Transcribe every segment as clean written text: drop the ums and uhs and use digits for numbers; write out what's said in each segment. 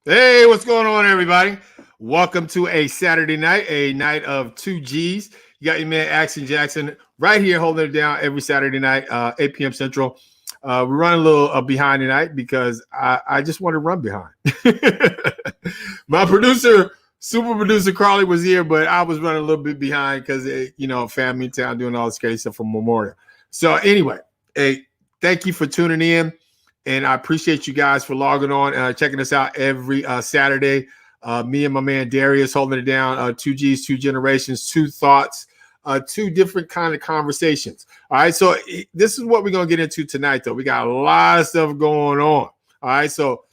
Hey, what's going on, everybody? Welcome to a Saturday night, a night of 2G's. You got your man Action Jackson right here holding it down every Saturday night, 8 p.m. Central. We're running a little behind tonight because I just want to run behind. My super producer Carly was here, but I was running a little bit behind because, family in town doing all this crazy stuff for Memorial. So anyway, hey, thank you for tuning in. And I appreciate you guys for logging on, checking us out every Saturday. Me and my man Darius holding it down. 2G's, two generations, two thoughts, two different kind of conversations. All right, so this is what we're going to get into tonight, though. We got a lot of stuff going on. All right, so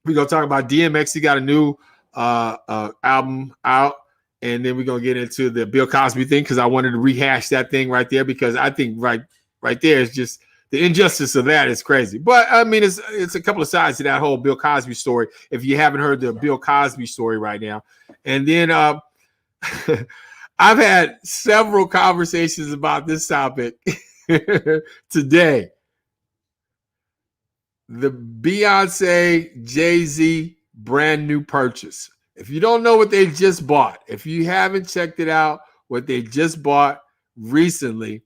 we're going to talk about DMX. He got a new album out. And then we're going to get into the Bill Cosby thing because I wanted to rehash that thing right there because I think right there is just – the injustice of that is crazy. But, I mean, it's a couple of sides to that whole Bill Cosby story, if you haven't heard the Bill Cosby story right now. And then I've had several conversations about this topic today. The Beyonce, Jay-Z brand new purchase. If you don't know what they just bought, if you haven't checked it out, what they just bought recently,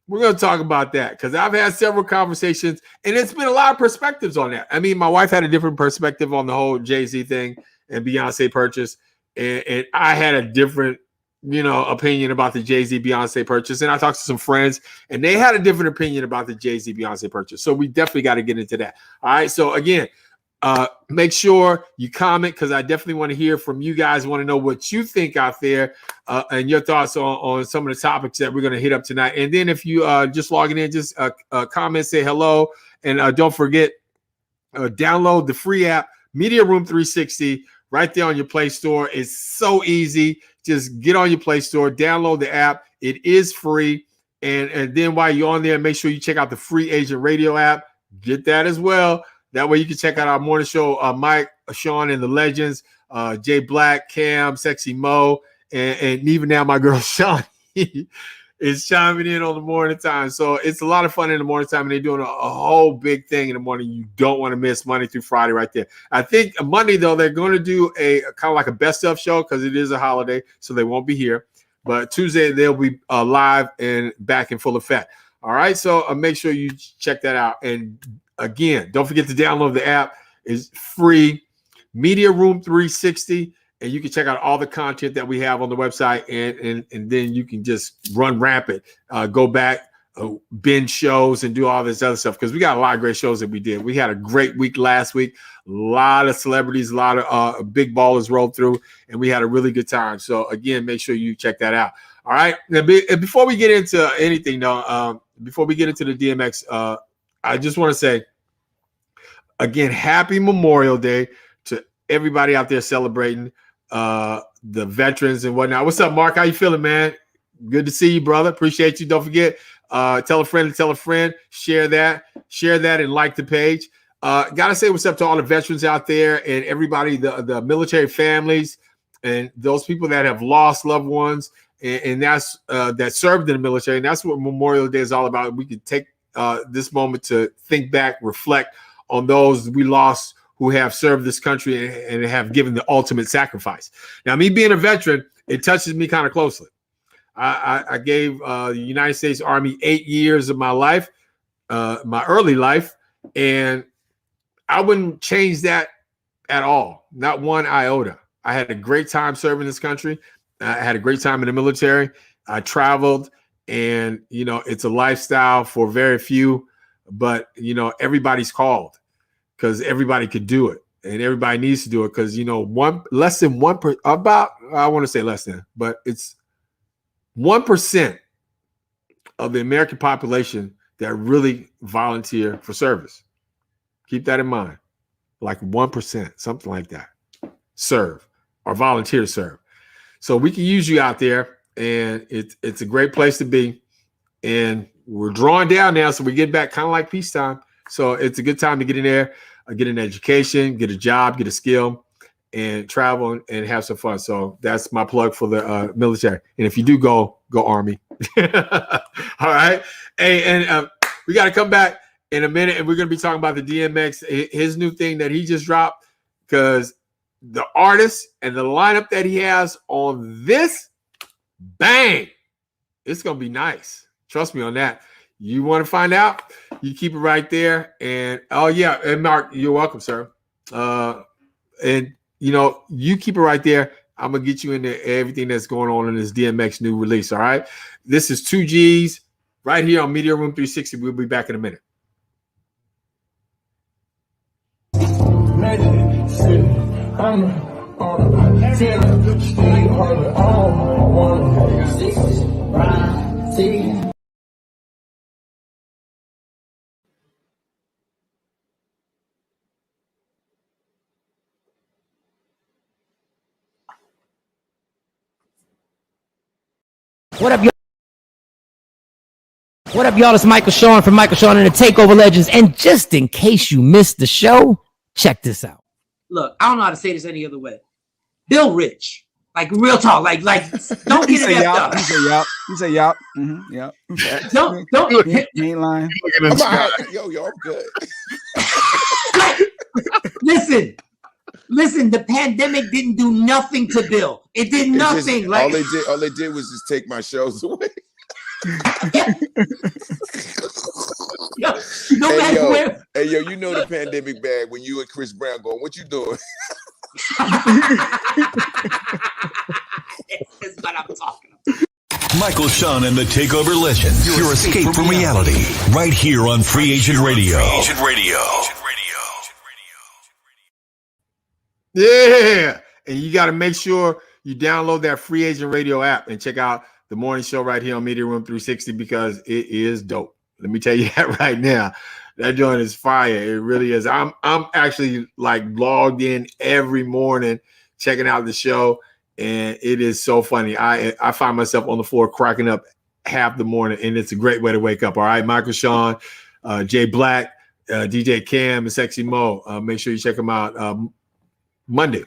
we're going to talk about that because I've had several conversations and it's been a lot of perspectives on that. I mean, my wife had a different perspective on the whole Jay-Z thing and Beyonce purchase. And I had a different, opinion about the Jay-Z Beyonce purchase. And I talked to some friends and they had a different opinion about the Jay-Z Beyonce purchase. So we definitely got to get into that. All right. So again, make sure you comment because I definitely want to hear from you guys. I want to know what you think out there and your thoughts on some of the topics that we're going to hit up tonight. And then if you just logging in, just comment, say hello. And don't forget, download the free app, Media Room 360, right there on your Play Store. It's so easy. Just get on your Play Store, download the app. It is free. And then while you're on there, make sure you check out the Free Agent Radio app. Get that as well. That way you can check out our morning show, Mike, Sean, and the Legends, Jay Black, Cam, Sexy Mo, and even now my girl Sean is chiming in on the morning time. So it's a lot of fun in the morning time, and they're doing a whole big thing in the morning. You don't want to miss Monday through Friday right there. I think Monday, though, they're going to do a kind of like a best of show because it is a holiday, so they won't be here. But Tuesday, they'll be live and back in full effect. All right, so make sure you check that out. And again, don't forget to download the app. It's free, Media Room 360, and you can check out all the content that we have on the website, and then you can just run rampant, go back, binge shows, and do all this other stuff because we got a lot of great shows that we did. We had a great week last week. A lot of celebrities, a lot of big ballers rolled through, and we had a really good time. So, again, make sure you check that out. All right? Now, before we get into anything, though, before we get into the DMX, I just want to say, again, happy Memorial Day to everybody out there celebrating the veterans and whatnot. What's up, Mark? How you feeling, man? Good to see you, brother. Appreciate you. Don't forget, tell a friend to tell a friend. Share that, and like the page. Got to say what's up to all the veterans out there and everybody, the military families and those people that have lost loved ones and that's that served in the military. And that's what Memorial Day is all about. We can take this moment to think back, reflect on those we lost who have served this country and have given the ultimate sacrifice. Now, me being a veteran, it touches me kind of closely. I gave the United States Army 8 years of my life, my early life, and I wouldn't change that at all, not one iota. I had a great time serving this country. I had a great time in the military. I traveled, and, it's a lifestyle for very few, but, everybody's called because everybody could do it and everybody needs to do it because, less than 1%, I want to say less than, but it's 1% of the American population that really volunteer for service. Keep that in mind. like 1%, something like that. Serve or volunteer to serve. So we can use you out there, and it's a great place to be. And we're drawing down now, so we get back kind of like peacetime. So it's a good time to get in there, get an education, get a job, get a skill, and travel and have some fun. So that's my plug for the military. And if you do go Army. All right. Hey, and we got to come back in a minute, and we're going to be talking about the DMX, his new thing that he just dropped, because the artist and the lineup that he has on this, bang, it's going to be nice. Trust me on that. You want to find out? You keep it right there. And oh yeah, and Mark, you're welcome, sir. And you know, you keep it right there. I'm gonna get you into everything that's going on in this DMX new release. All right. This is 2G's right here on Media Room 360. We'll be back in a minute. What up, y'all? What up, y'all? It's Michael Sean from Michael Sean and the Takeover Legends. And just in case you missed the show, check this out. Look, I don't know how to say this any other way. Bill Rich, like real talk, like don't get it up. You say yup. You say yup. Mm-hmm. Yup. Don't. You ain't lying. Yo, I'm good. Listen. The pandemic didn't do nothing to Bill. It did nothing. All they did was just take my shows away. Hey, you know the pandemic bag when you and Chris Brown going, what you doing? That's what I'm talking about. Michael Sean and the Takeover Legends. Your escape from reality. Right here on Free Agent Radio. Yeah. And you got to make sure you download that Free Agent Radio app and check out the morning show right here on Media Room 360 because it is dope. Let me tell you that right now. That joint is fire. It really is. I'm actually like logged in every morning checking out the show, and it is so funny. I find myself on the floor cracking up half the morning, and it's a great way to wake up. All right, Michael Sean, Jay Black, DJ Cam, and Sexy Mo. Make sure you check them out Monday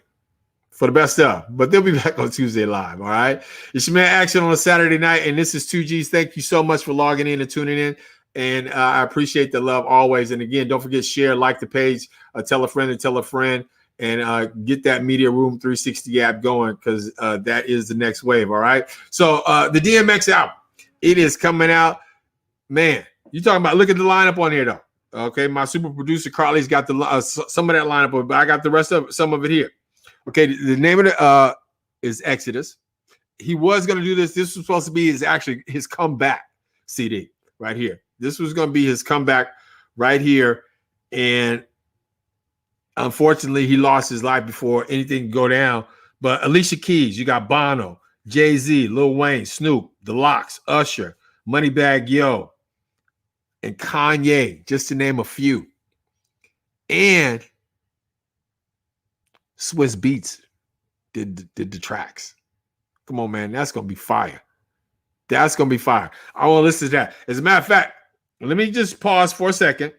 for the best stuff. But they'll be back on Tuesday live. All right. It's your man Action on a Saturday night, and this is 2G's. Thank you so much for logging in and tuning in. And I appreciate the love always. And again, don't forget, share, like the page, tell a friend and tell a friend, and get that Media Room 360 app going because that is the next wave. All right. So the DMX album, it is coming out. Man, you talking about, look at the lineup on here though. Okay. My super producer Carly's got the some of that lineup, but I got the rest of some of it here. Okay. The name of it is Exodus. He was going to do this. This was supposed to be his comeback CD right here. This was going to be his comeback right here. And unfortunately, he lost his life before anything could go down. But Alicia Keys, you got Bono, Jay-Z, Lil Wayne, Snoop, The Lox, Usher, Moneybagg Yo, and Kanye, just to name a few. And Swiss Beats did the tracks. Come on, man. That's going to be fire. That's going to be fire. I want to listen to that. As a matter of fact, let me just pause for a second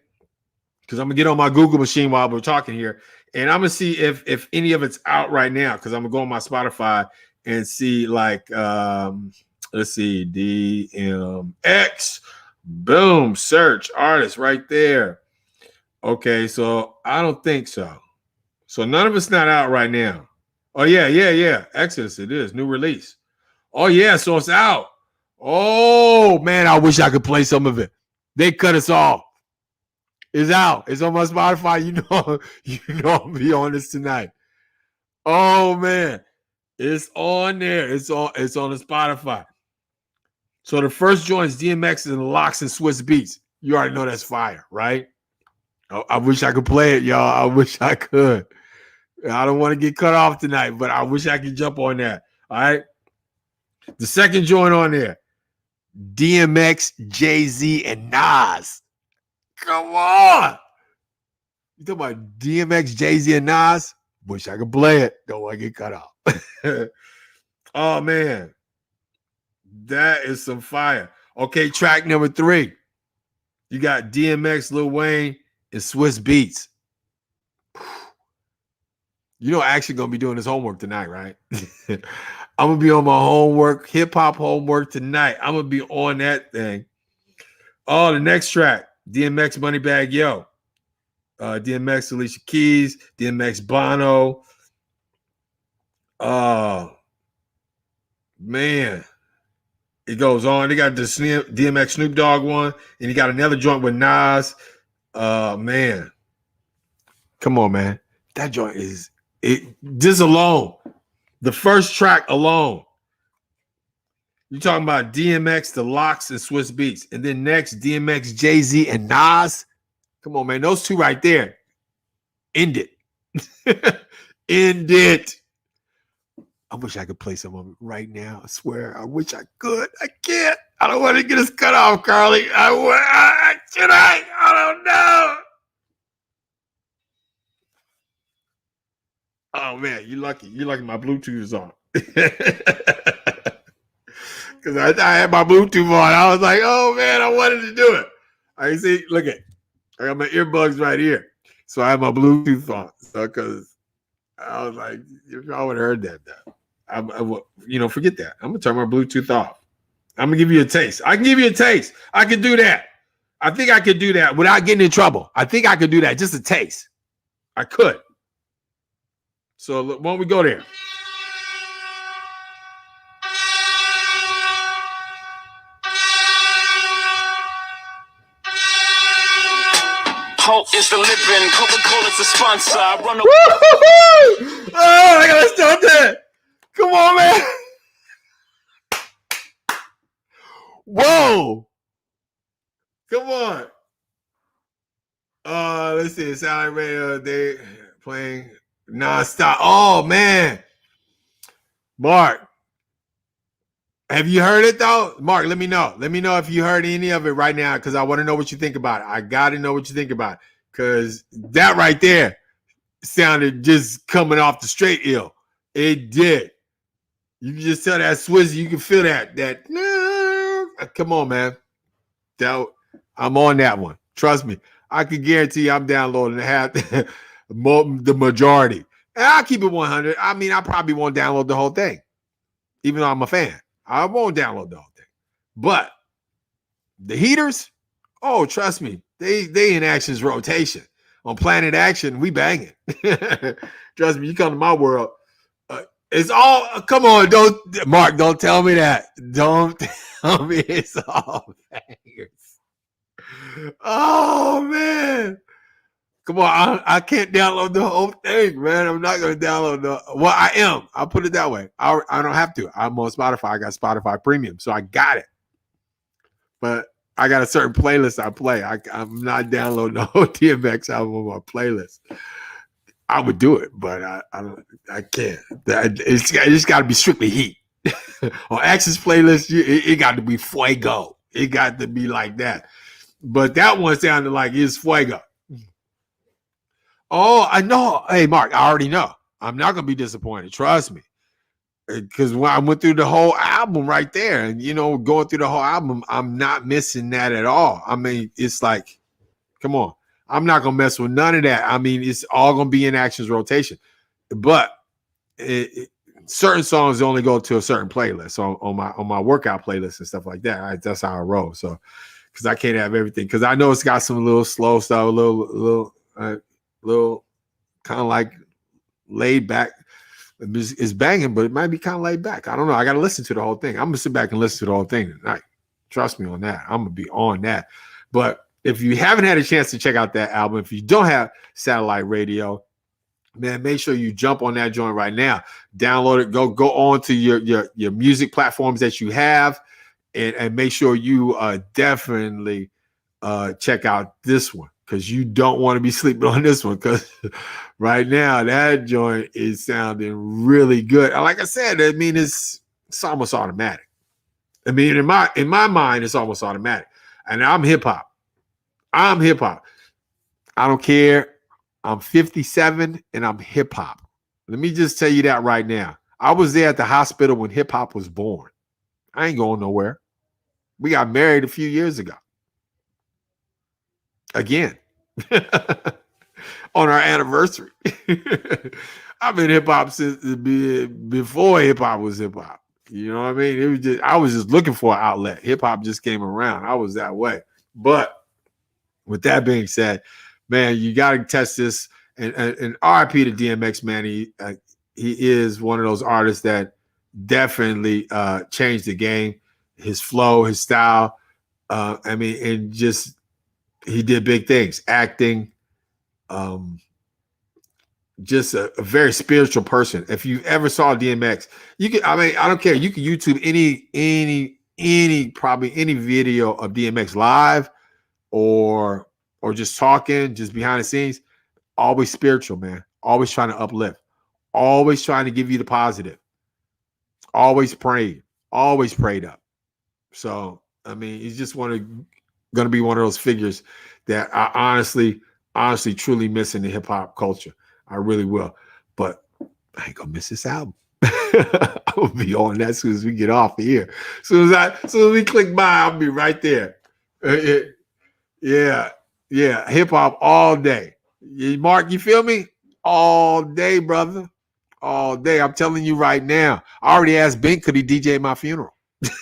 because I'm going to get on my Google machine while we're talking here. And I'm going to see if any of it's out right now because I'm going to go on my Spotify and see like, let's see, DMX. Boom. Search artist right there. Okay. So I don't think so. So none of it's not out right now. Oh, yeah. Exodus, it is. New release. Oh, yeah. So it's out. Oh, man, I wish I could play some of it. They cut us off. It's out. It's on my Spotify. You know I'll be on this tonight. Oh, man. It's on there. It's on the Spotify. So the first joint is DMX and the Lox and Swiss Beats. You already know that's fire, right? I wish I could play it, y'all. I wish I could. I don't want to get cut off tonight, but I wish I could jump on that. All right. The second joint on there, DMX, Jay-Z, and Nas. Come on. You talking about DMX, Jay-Z, and Nas? Wish I could play it. Don't want to get cut off. Oh, man. That is some fire. Okay, track number 3. You got DMX, Lil Wayne, and Swiss Beats. You know, actually going to be doing this homework tonight, right? I'm going to be on my homework, hip-hop homework tonight. I'm going to be on that thing. Oh, the next track, DMX, Moneybagg Yo. DMX, Alicia Keys, DMX, Bono. Oh, man. It goes on. They got the DMX Snoop Dogg one, and you got another joint with Nas. Man. Come on, man. That joint is this alone. The first track alone. You're talking about DMX, The Lox, and Swiss Beats. And then next, DMX, Jay-Z, and Nas. Come on, man. Those two right there. End it. End it. I wish I could play some of it right now. I swear. I wish I could. I can't. I don't want to get us cut off, Carly. Should I? I don't know. Oh, man. You're lucky. You're lucky my Bluetooth is on. Because I had my Bluetooth on. I was like, oh, man, I wanted to do it. I see. Look at. I got my earbuds right here. So I have my Bluetooth on. So, because I was like, I would have heard that. Forget that. I'm going to turn my Bluetooth off. I'm going to give you a taste. I can give you a taste. I can do that. I think I could do that without getting in trouble. I think I could do that. Just a taste. I could. So why don't we go there? Hope is the living, Coca-Cola's the sponsor. I run Oh, I gotta stop that. Come on, man. Whoa. Come on. Let's see. Sound like radio. They playing nonstop. Oh, man. Mark. Have you heard it though? Mark, let me know. Let me know if you heard any of it right now, because I want to know what you think about it. I got to know what you think about it, because that right there sounded just coming off the straight ill. It did. You can just tell that Swizzy. You can feel that. Come on, man. I'm on that one. Trust me. I can guarantee you I'm downloading the majority. And I'll keep it 100. I mean, I probably won't download the whole thing, even though I'm a fan. I won't download the whole thing. But the heaters, oh, trust me, they in Action's rotation. On Planet Action, we banging. Trust me, you come to my world. It's all, come on, Mark, don't tell me that. Don't tell me it's all bangers. Oh, man. Come on, I can't download the whole thing, man. I'm not going to download well, I am. I'll put it that way. I don't have to. I'm on Spotify. I got Spotify Premium, so I got it. But I got a certain playlist I play. I'm not downloading the whole DMX album on my playlist. I would do it, but I can't. It's just got to be strictly heat. On Action's playlist, it got to be fuego. It got to be like that. But that one sounded like it's fuego. Oh, I know. Hey, Mark, I already know. I'm not going to be disappointed. Trust me. Because when I went through the whole album right there, and, going through the whole album, I'm not missing that at all. I mean, it's like, come on. I'm not going to mess with none of that. I mean, it's all going to be in Action's rotation. But certain songs only go to a certain playlist on my workout playlist and stuff like that. That's how I roll. So, because I can't have everything. Because I know it's got some little slow stuff, a little kind of like laid back. It's banging, but it might be kind of laid back. I don't know. I got to listen to the whole thing. I'm going to sit back and listen to the whole thing tonight. Trust me on that. I'm going to be on that. But if you haven't had a chance to check out that album, if you don't have satellite radio, man, make sure you jump on that joint right now. Download it. Go on to your music platforms that you have, and make sure you definitely check out this one, because you don't want to be sleeping on this one, because right now that joint is sounding really good. Like I said, I mean, it's almost automatic. I mean, in my mind, it's almost automatic. And I'm hip hop. I don't care I'm 57 and I'm hip hop. Let me just tell you that right now. I was there at the hospital when hip hop was born. I ain't going nowhere. We got married a few years ago. Again. On our anniversary. I've been hip hop since before hip hop was hip hop. You know what I mean? It was just I was just looking for an outlet. Hip hop just came around. I was that way. But with that being said, man, you got to test this. And RIP to DMX, man. He is one of those artists that definitely changed the game. His flow, his style. I mean, and just he did big things. Acting. Just a very spiritual person. If you ever saw DMX, you can, I mean, I don't care. You can YouTube probably any video of DMX live or just talking, just behind the scenes. Always spiritual, man. Always trying to uplift. Always trying to give you the positive. Always prayed. Always prayed up. So, I mean, he's just going to be one of those figures that I honestly, truly miss in the hip hop culture. I really will. But I ain't going to miss this album. I'm going to be on that as soon as we get off of here. As soon as we click by, I'll be right there. Yeah. Hip hop all day. Mark, you feel me? All day, brother. All day. I'm telling you right now. I already asked Ben, could he DJ my funeral?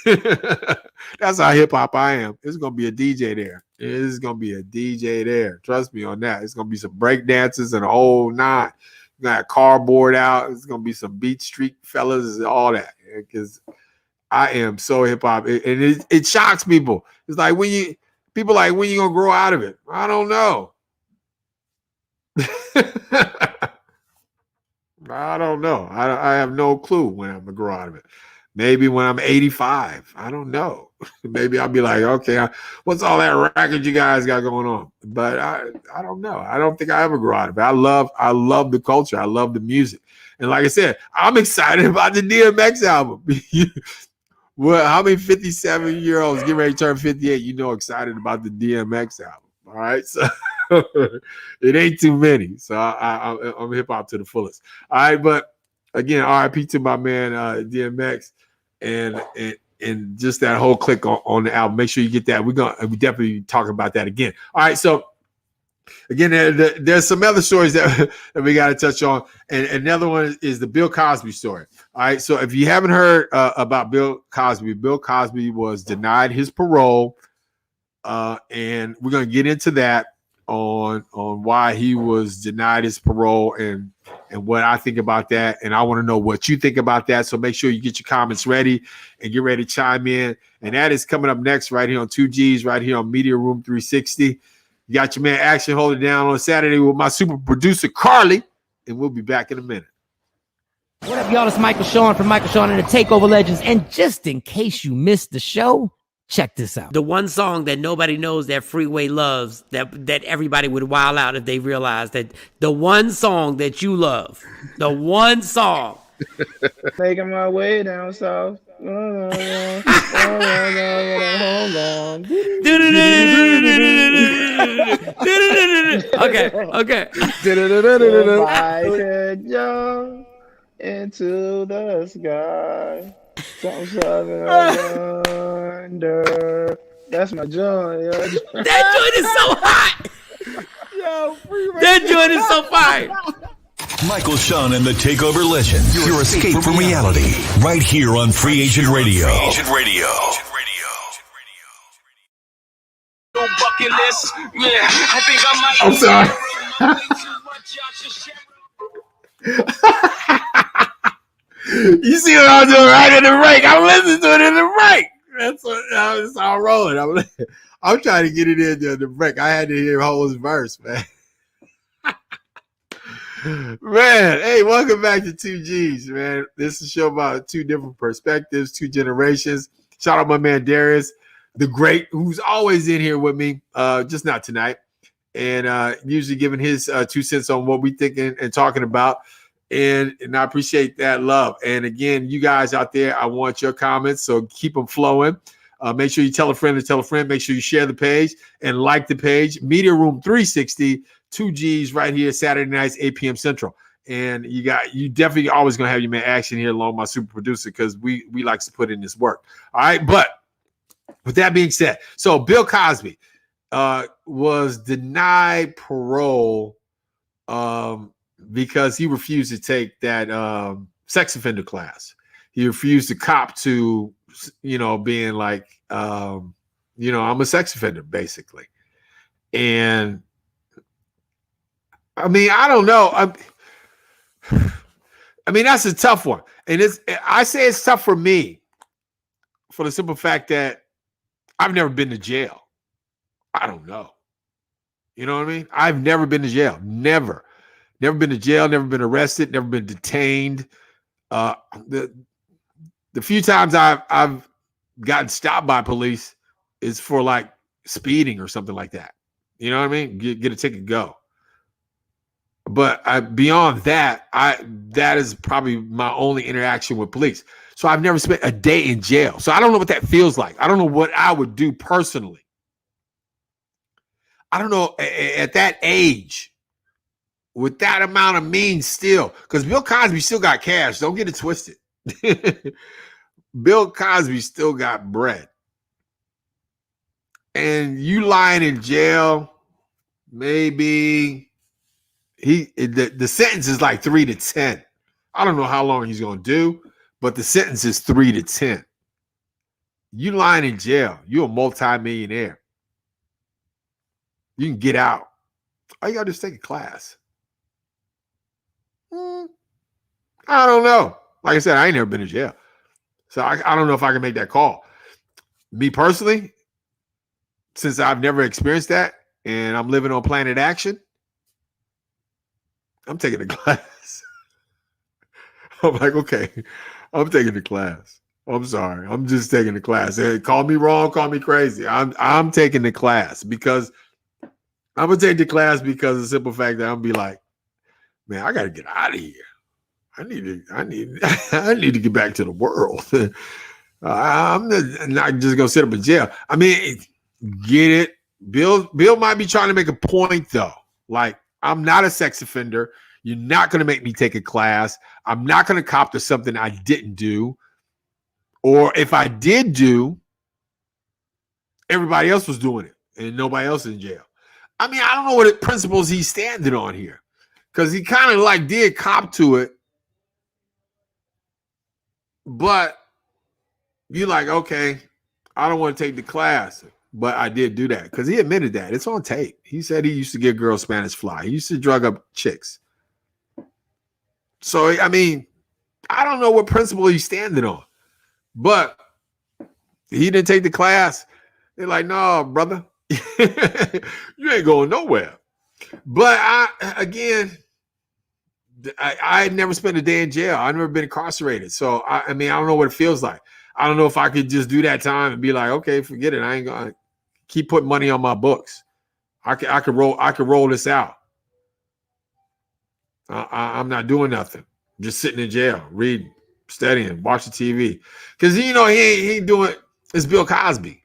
That's how hip hop I am. It's gonna be a DJ there. It's gonna be a DJ there. Trust me on that. It's gonna be some break dances and a whole nine. You got a cardboard out. It's gonna be some Beat Street fellas and all that. Because I am so hip hop, and it shocks people. It's like when you gonna grow out of it? I don't know. I don't know. I have no clue when I'm gonna grow out of it. Maybe when I'm 85. I don't know. Maybe I'll be like, okay, what's all that racket you guys got going on? But I don't know. I don't think I ever grow out of it. I love the culture. I love the music. And like I said, I'm excited about the DMX album. Well, how many 57-year-olds get ready to turn 58, excited about the DMX album? All right. So it ain't too many. So I'm hip hop to the fullest. All right. But again, RIP to my man DMX and just that whole click on the album. Make sure you get that. We definitely talking about that again. All right. So again, there's some other stories that we got to touch on. And another one is the Bill Cosby story. All right. So if you haven't heard about Bill Cosby was denied his parole. And we're going to get into that on why he was denied his parole and what I think about that. And I want to know what you think about that. So make sure you get your comments ready and get ready to chime in. And that is coming up next right here on 2G's, right here on Media Room 360. You got your man Action holding down on Saturday with my super producer, Carly. And we'll be back in a minute. What up, y'all? It's Michael Sean from Michael Sean and the Takeover Legends. And just in case you missed the show, check this out. The one song that nobody knows that Freeway loves, that everybody would wild out if they realized that the one song that you love, the one song. Making my way down south. Okay. If I could jump into the sky. Something under. That's my joint. Yo. That joint is so hot. That joint is so fire. Michael Sean and the Takeover Legends. Your escape from reality. Right here on Free Agent Radio. Bucket list. Yeah, I think I might. I'm sorry. You see what I'm doing right in the break? I'm listening to it in the break. That's all rolling. I'm trying to get it in the break. I had to hear whole verse, man. Man, hey, welcome back to 2G's, man. This is a show about two different perspectives, two generations. Shout out my man Darius, the great, who's always in here with me, just not tonight, and usually giving his 2 cents on what we thinking and talking about. And I appreciate that love. And again, you guys out there, I want your comments, so keep them flowing. Make sure you tell a friend to tell a friend. Make sure you share the page and like the page. Media Room 360. 2G's right here, Saturday nights, 8 p.m. Central. And you definitely always gonna have your man Action here along my super producer because we likes to put in this work. All right, but with that being said, so Bill Cosby was denied parole because he refused to take that sex offender class. He refused to cop to, being like, I'm a sex offender, basically. And I mean, I don't know. I mean, that's a tough one. And I say it's tough for me for the simple fact that I've never been to jail. I don't know. You know what I mean? I've never been to jail. Never been to jail, never been arrested, never been detained. The few times I've gotten stopped by police is for like speeding or something like that. You know what I mean? Get a ticket, go. But beyond that, that is probably my only interaction with police. So I've never spent a day in jail. So I don't know what that feels like. I don't know what I would do personally. I don't know at that age, with that amount of means still, because Bill Cosby still got cash. Don't get it twisted. Bill Cosby still got bread. And you lying in jail, maybe the sentence is like 3 to 10. I don't know how long he's going to do, but the sentence is 3 to 10. You lying in jail, you're a multimillionaire. You can get out. All you got to do is take a class. I don't know. Like I said, I ain't never been to jail. So I don't know if I can make that call. Me personally, since I've never experienced that and I'm living on planet Action, I'm taking the class. I'm like, okay, I'm taking the class. I'm sorry. I'm just taking the class. Hey, call me wrong, call me crazy. I'm taking the class because I'm gonna take the class because of the simple fact that I'm gonna be like, man, I gotta get out of here. I need to get back to the world. I'm not just gonna sit up in jail. I mean, get it. Bill might be trying to make a point though. Like, I'm not a sex offender. You're not gonna make me take a class. I'm not gonna cop to something I didn't do. Or if I did do, everybody else was doing it and nobody else in jail. I mean, I don't know what principles he's standing on here. Because he kind of like did cop to it. But you're like, okay, I don't want to take the class. But I did do that. Because he admitted that. It's on tape. He said he used to give girls Spanish fly. He used to drug up chicks. So, I mean, I don't know what principle he's standing on. But he didn't take the class. They're like, no, brother. You ain't going nowhere. But I had never spent a day in jail. I've never been incarcerated. So, I mean, I don't know what it feels like. I don't know if I could just do that time and be like, okay, forget it. I ain't going to keep putting money on my books. I could roll this out. I'm not doing nothing. Just sitting in jail, reading, studying, watching TV. Because, he ain't doing – it's Bill Cosby.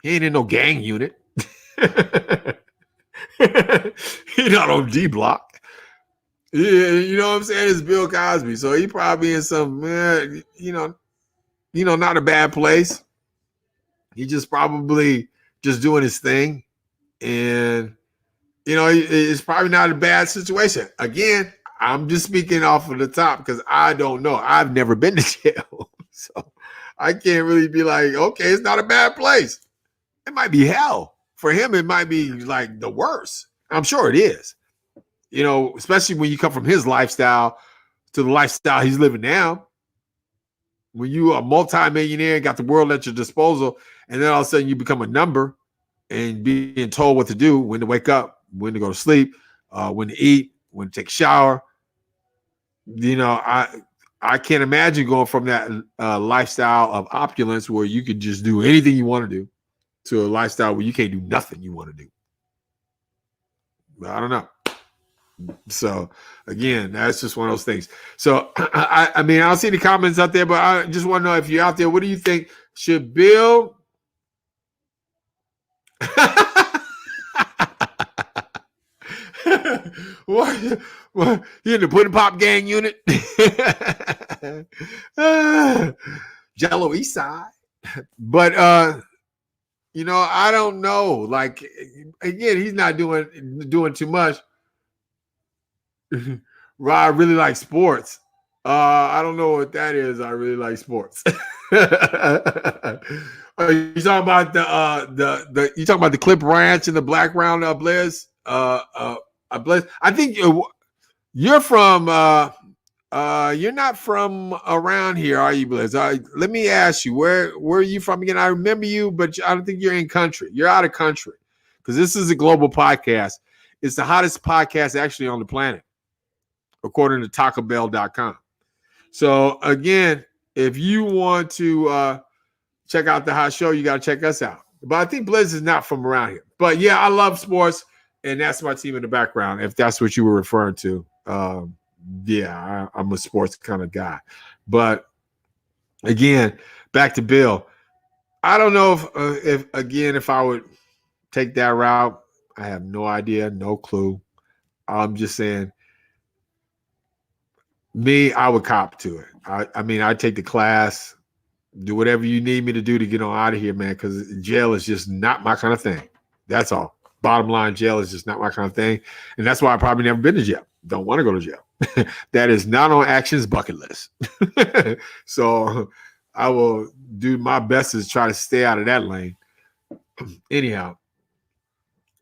He ain't in no gang unit. He not on D Block. Yeah, you know what I'm saying? It's Bill Cosby. So he probably in some, not a bad place. He just probably just doing his thing. And, it's probably not a bad situation. Again, I'm just speaking off of the top because I don't know. I've never been to jail. So I can't really be like, okay, it's not a bad place. It might be hell. For him, it might be like the worst. I'm sure it is. Especially when you come from his lifestyle to the lifestyle he's living now. When you are a multimillionaire, got the world at your disposal, and then all of a sudden you become a number and being told what to do, when to wake up, when to go to sleep, when to eat, when to take a shower. I can't imagine going from that lifestyle of opulence where you could just do anything you want to do to a lifestyle where you can't do nothing you want to do. But I don't know. So again, that's just one of those things. So I mean, I don't see the comments out there, but I just want to know if you're out there. What do you think? Should Bill? What? You in the Pudding Pop Gang unit? Jello East Side. But I don't know. Like again, he's not doing too much. I really like sports. I don't know what that is. I really like sports. You talking about the you talking about the Clip Ranch and the Black Round Blizz? Blizz. I think you're from you're not from around here, are you, Blizz? Let me ask you, where are you from again? I remember you, but I don't think you're in country. You're out of country because this is a global podcast. It's the hottest podcast actually on the planet, according to TacoBell.com. So again, if you want to check out the hot show, you got to check us out. But I think Blizz is not from around here. But yeah, I love sports, and that's my team in the background, if that's what you were referring to. Yeah, I'm a sports kind of guy. But again, back to Bill. I don't know if I would take that route. I have no idea, no clue. I'm just saying, I would cop to it. I mean, I'd take the class, do whatever you need me to do to get on out of here, man, because jail is just not my kind of thing. That's all. Bottom line, jail is just not my kind of thing. And that's why I've probably never been to jail. Don't want to go to jail. That is not on Action's bucket list. So I will do my best to try to stay out of that lane. Anyhow,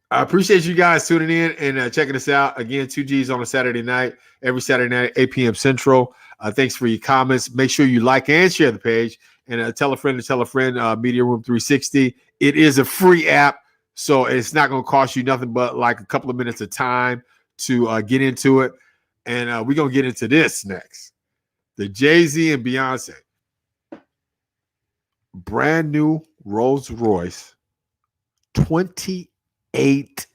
I appreciate you guys tuning in and checking us out. Again, 2G's on a Saturday night, every Saturday night, 8 p.m. Central. Thanks for your comments. Make sure you like and share the page. And tell a friend to tell a friend, Media Room 360. It is a free app, so it's not going to cost you nothing but like a couple of minutes of time to get into it. And we're going to get into this next. The Jay-Z and Beyonce. Brand new Rolls Royce, 28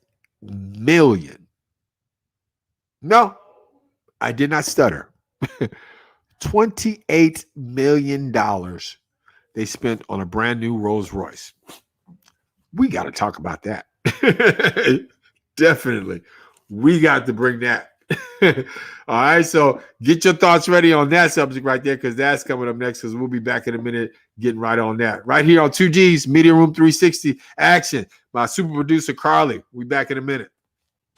million. No, I did not stutter. $28 million they spent on a brand new Rolls Royce. We got to talk about that. Definitely. We got to bring that. All right. So get your thoughts ready on that subject right there, because that's coming up next, because we'll be back in a minute getting right on that. Right here on 2G's Media Room 360 Action by super producer Carly. We back in a minute.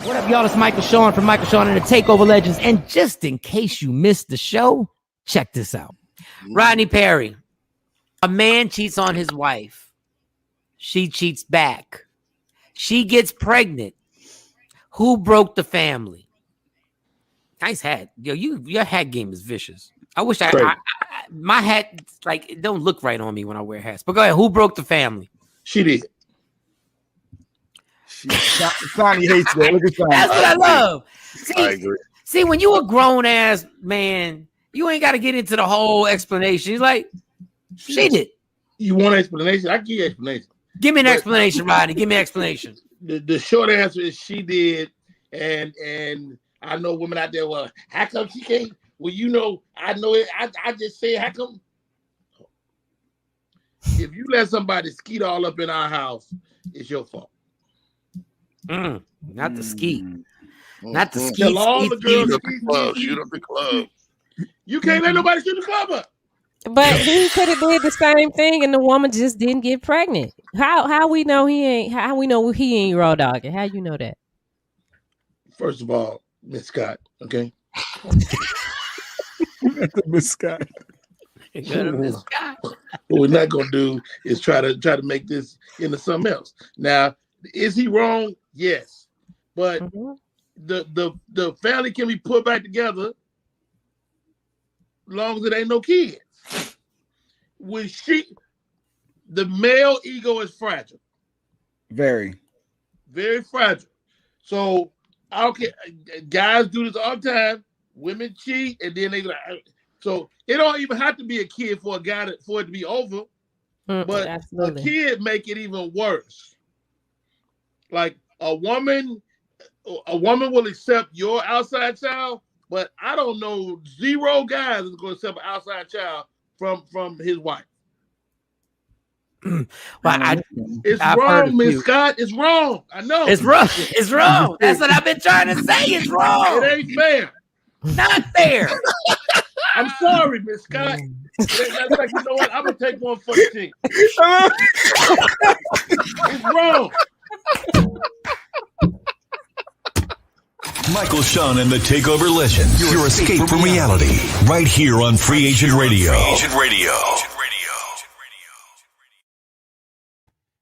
What up, y'all? It's Michael Sean from Michael Sean and the Takeover Legends. And just in case you missed the show, check this out. Rodney Perry. A man cheats on his wife. She cheats back. She gets pregnant. Who broke the family? Nice hat. Yo, your hat game is vicious. I wish my hat, like, it don't look right on me when I wear hats. But go ahead. Who broke the family? She did. Sonny hates that. Look at Sonny. That's what I love. I agree. See, when you a grown ass man, you ain't got to get into the whole explanation. He's like, she did. You want an explanation? I give you an explanation. Give me an explanation, Rodney. Give me an explanation. The short answer is she did, and I know women out there. Well, how come she can't? Well, I know it. I just say, how come? If you let somebody skeet all up in our house, it's your fault. Not the skeet. Not the skeet. Tell all the girls Shoot up the club. You can't let nobody shoot the club up. But he could have did the same thing, and the woman just didn't get pregnant. How we know he ain't? How we know he ain't raw dogging? How you know that? First of all, Miss Scott, okay. Miss Scott. What we're not gonna do is try to make this into something else. Now, is he wrong? Yes, but the family can be put back together as long as it ain't no kids. When the male ego is fragile, Very, very fragile. So I don't care. Guys do this all the time. Women cheat, and then so it don't even have to be a kid for a guy for it to be over. But absolutely. A kid make it even worse. Like a woman will accept your outside child, but I don't know 0 guys is going to accept an outside child from his wife. Well, It's I've heard a wrong, Miss few. Scott. It's wrong. I know. It's wrong. It's wrong. That's what I've been trying to say. It's wrong. It ain't fair. Not fair. I'm sorry, Miss Scott. That's like, you know what? I'm gonna take one for the team. It's wrong. Michael Sean and the Takeover Legends. Your escape from reality. Right here on Free Agent Radio.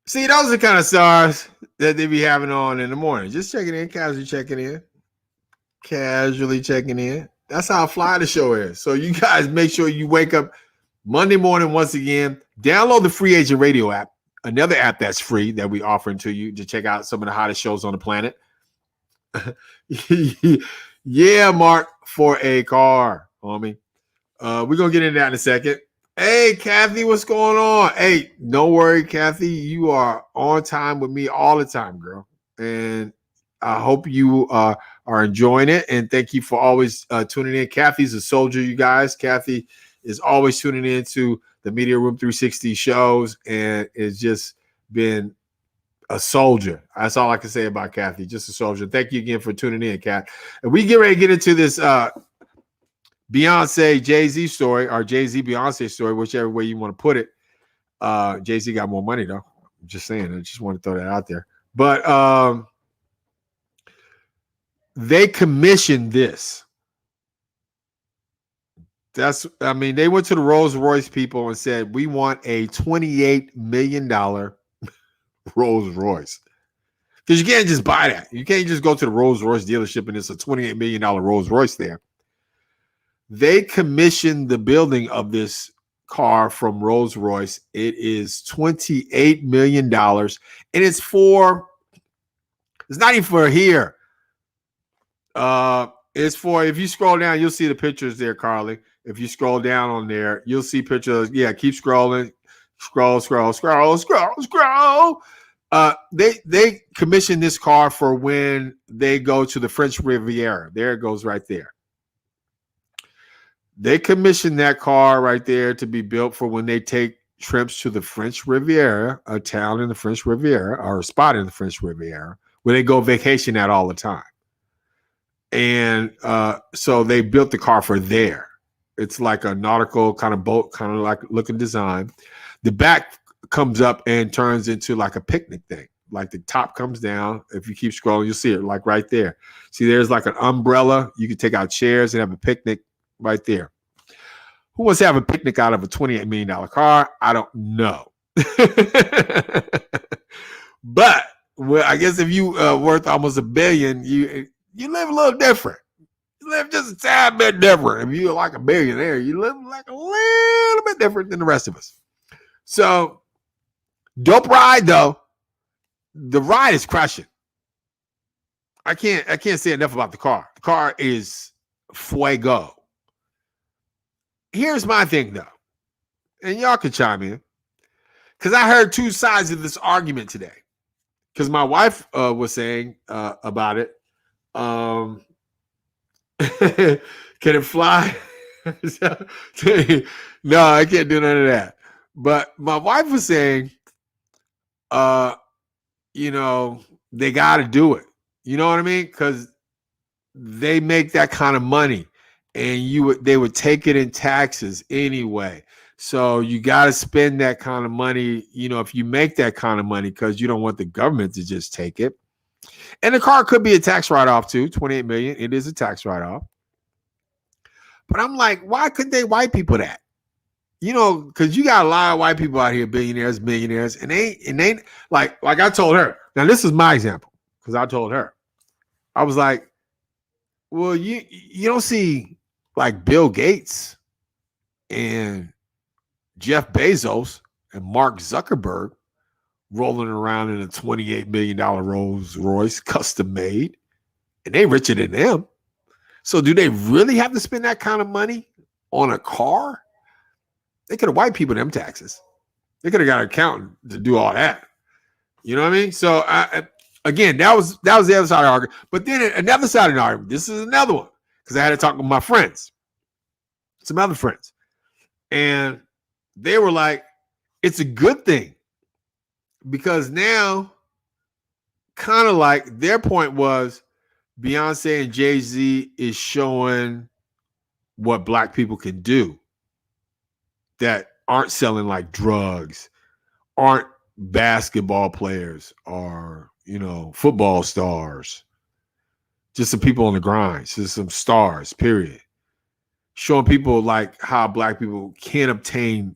See, those are the kind of stars that they be having on in the morning. Just checking in, casually checking in. Casually checking in. That's how fly the show is. So you guys make sure you wake up Monday morning once again. Download the Free Agent Radio app, another app that's free that we offering to you to check out some of the hottest shows on the planet. Yeah, Mark, for a car, homie. We're going to get into that in a second. Hey, Kathy, what's going on? Hey, don't worry, Kathy. You are on time with me all the time, girl. And I hope you are enjoying it. And thank you for always tuning in. Kathy's a soldier, you guys. Kathy is always tuning in to the Media Room 360 shows and it's just been a soldier. That's all I can say about Kathy. Just a soldier. Thank you again for tuning in, Kat. And we get ready to get into this Beyonce Jay-Z story or Jay-Z Beyonce story, whichever way you want to put it. Jay-Z got more money though. I'm just saying. I just want to throw that out there. But they commissioned this. They went to the Rolls-Royce people and said, we want a $28 million Rolls-Royce. Because you can't just buy that. You can't just go to the Rolls-Royce dealership and it's a $28 million Rolls-Royce there. They commissioned the building of this car from Rolls-Royce. It is $28 million. And it's not even for here. It's for, if you scroll down, you'll see the pictures there, Carly. If you scroll down on there, you'll see pictures. Yeah, keep scrolling. Scroll. They commissioned this car for when they go to the French Riviera. There it goes right there. They commissioned that car right there to be built for when they take trips to the French Riviera, a town in the French Riviera, or a spot in the French Riviera, where they go vacation at all the time. And so they built the car for there. It's like a nautical kind of boat, kind of like looking design. The back comes up and turns into like a picnic thing. Like the top comes down. If you keep scrolling, you'll see it like right there. See, there's like an umbrella. You can take out chairs and have a picnic right there. Who wants to have a picnic out of a $28 million car? I don't know. But well, I guess if you worth almost $1 billion, you live a little different. You live just a tad bit different. If you're like a billionaire, you live like a little bit different than the rest of us. So, dope ride though. The ride is crushing. I can't say enough about the car. The car is fuego. Here's my thing though, and y'all can chime in, because I heard two sides of this argument today. Because my wife was saying about it. Can it fly? No, I can't do none of that. But my wife was saying, they got to do it. You know what I mean? Because they make that kind of money, and they would take it in taxes anyway. So you got to spend that kind of money, if you make that kind of money, because you don't want the government to just take it. And the car could be a tax write-off too, $28 million. It is a tax write-off. But I'm like, why couldn't they white people that? Because you got a lot of white people out here, billionaires, millionaires, and they like I told her. Now this is my example, because I told her. I was like, well, you don't see like Bill Gates and Jeff Bezos and Mark Zuckerberg rolling around in a $28 million Rolls Royce custom made, and they richer than them. So do they really have to spend that kind of money on a car? They could have white people them taxes. They could have got an accountant to do all that. You know what I mean? So again, that was the other side of the argument. But then another side of the argument, this is another one, because I had to talk with my friends, some other friends, and they were like, it's a good thing because now, kind of like their point was, Beyonce and Jay-Z is showing what black people can do that aren't selling like drugs, aren't basketball players, or football stars. Just some people on the grind, just some stars, period. Showing people like how black people can obtain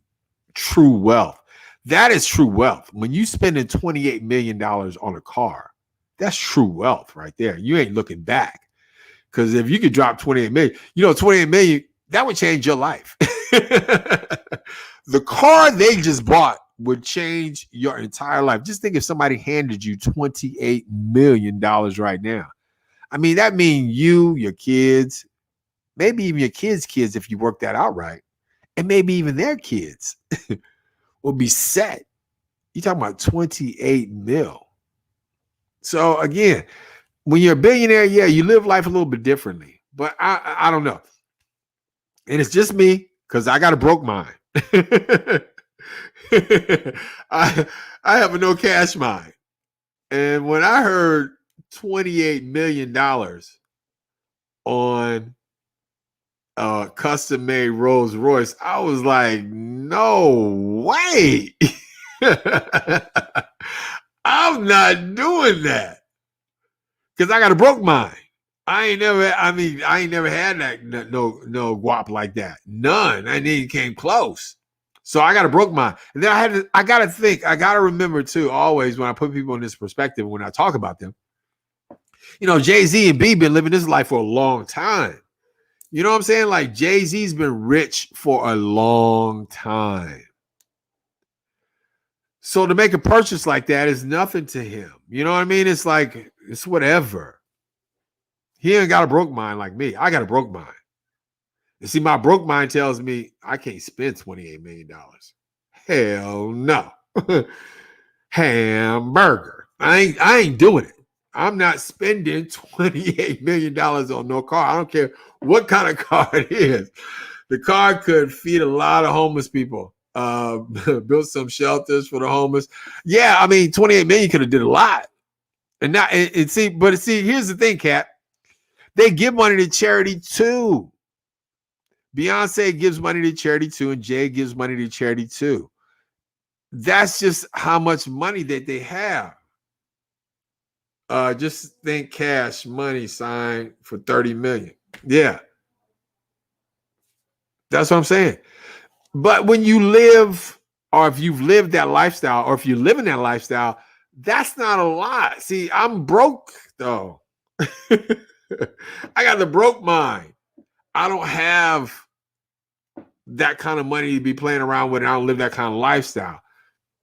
true wealth. That is true wealth. When you spending $28 million on a car, that's true wealth right there. You ain't looking back. Because if you could drop 28 million, 28 million, that would change your life. The car they just bought would change your entire life. Just think if somebody handed you $28 million right now. I mean, that means you, your kids, maybe even your kids' kids, if you work that out right, and maybe even their kids will be set. You're talking about 28 mil. So again, when you're a billionaire, yeah, you live life a little bit differently. But I don't know. And it's just me because I got a broke mind. I have a no cash mind. And when I heard $28 million on a custom made Rolls Royce, I was like, no way. I'm not doing that. Because I got a broke mind. I ain't never had that no guap like that. None. I didn't came close. So I got a broke mind. And then I gotta remember too, always when I put people in this perspective, when I talk about them, Jay-Z and B been living this life for a long time. You know what I'm saying? Like Jay-Z's been rich for a long time. So to make a purchase like that is nothing to him. You know what I mean? It's like, it's whatever. He ain't got a broke mind like me. I got a broke mind. You see, my broke mind tells me I can't spend $28 million. Hell no. Hamburger. I ain't doing it. I'm not spending $28 million on no car. I don't care what kind of car it is. The car could feed a lot of homeless people. Built some shelters for the homeless. Yeah, I mean, 28 million could have did a lot. And now, here's the thing, Kat. They give money to charity too. Beyonce gives money to charity too, and Jay gives money to charity too. That's just how much money that they have. Just think cash money signed for 30 million. Yeah. That's what I'm saying. But when you live, or if you've lived that lifestyle, or if you live in that lifestyle, that's not a lot. See, I'm broke though. I got the broke mind. I don't have that kind of money to be playing around with. I don't live that kind of lifestyle.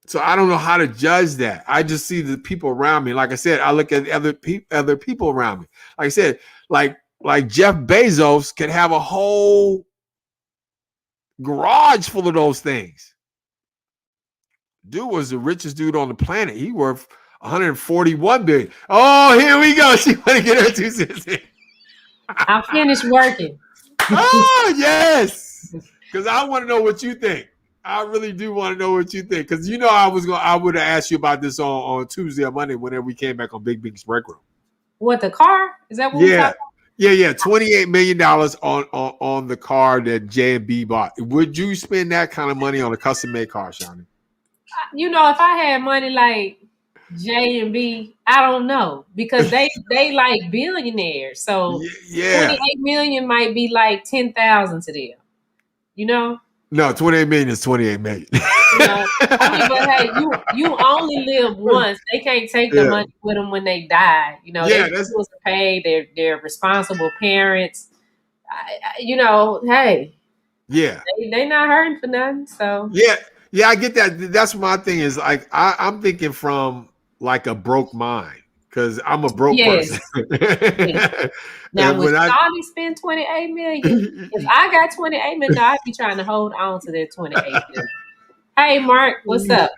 So I don't know how to judge that. I just see the people around me. Like I said, I look at other people around me. Like I said, like Jeff Bezos can have a whole garage full of those things. Dude was the richest dude on the planet. He worth 141 billion. Oh, here we go. She want to get her 2 cents in. I finished working. Oh, yes. Because I want to know what you think. I really do want to know what you think. Because I would have asked you about this on Tuesday or Monday whenever we came back on Big Break Room. What, the car? Is that what we're talking about? Yeah. $28 million on the car that J and B bought. Would you spend that kind of money on a custom made car, Shawnee? If I had money like J and B, I don't know, because they like billionaires. So yeah, 28 million might be like 10,000 to them. No, 28 million is 28 million. But hey, you only live once. They can't take the money with them when they die. They're supposed to pay. They're responsible parents. Hey, yeah, they not hurting for nothing. So yeah, I get that. That's my thing is like I'm thinking from like a broke mind because I'm a broke person. Yes. Now, when Charlie spend 28 million, if I got 28 million, I'd be trying to hold on to that 28 million. Hey, Mark, what's up?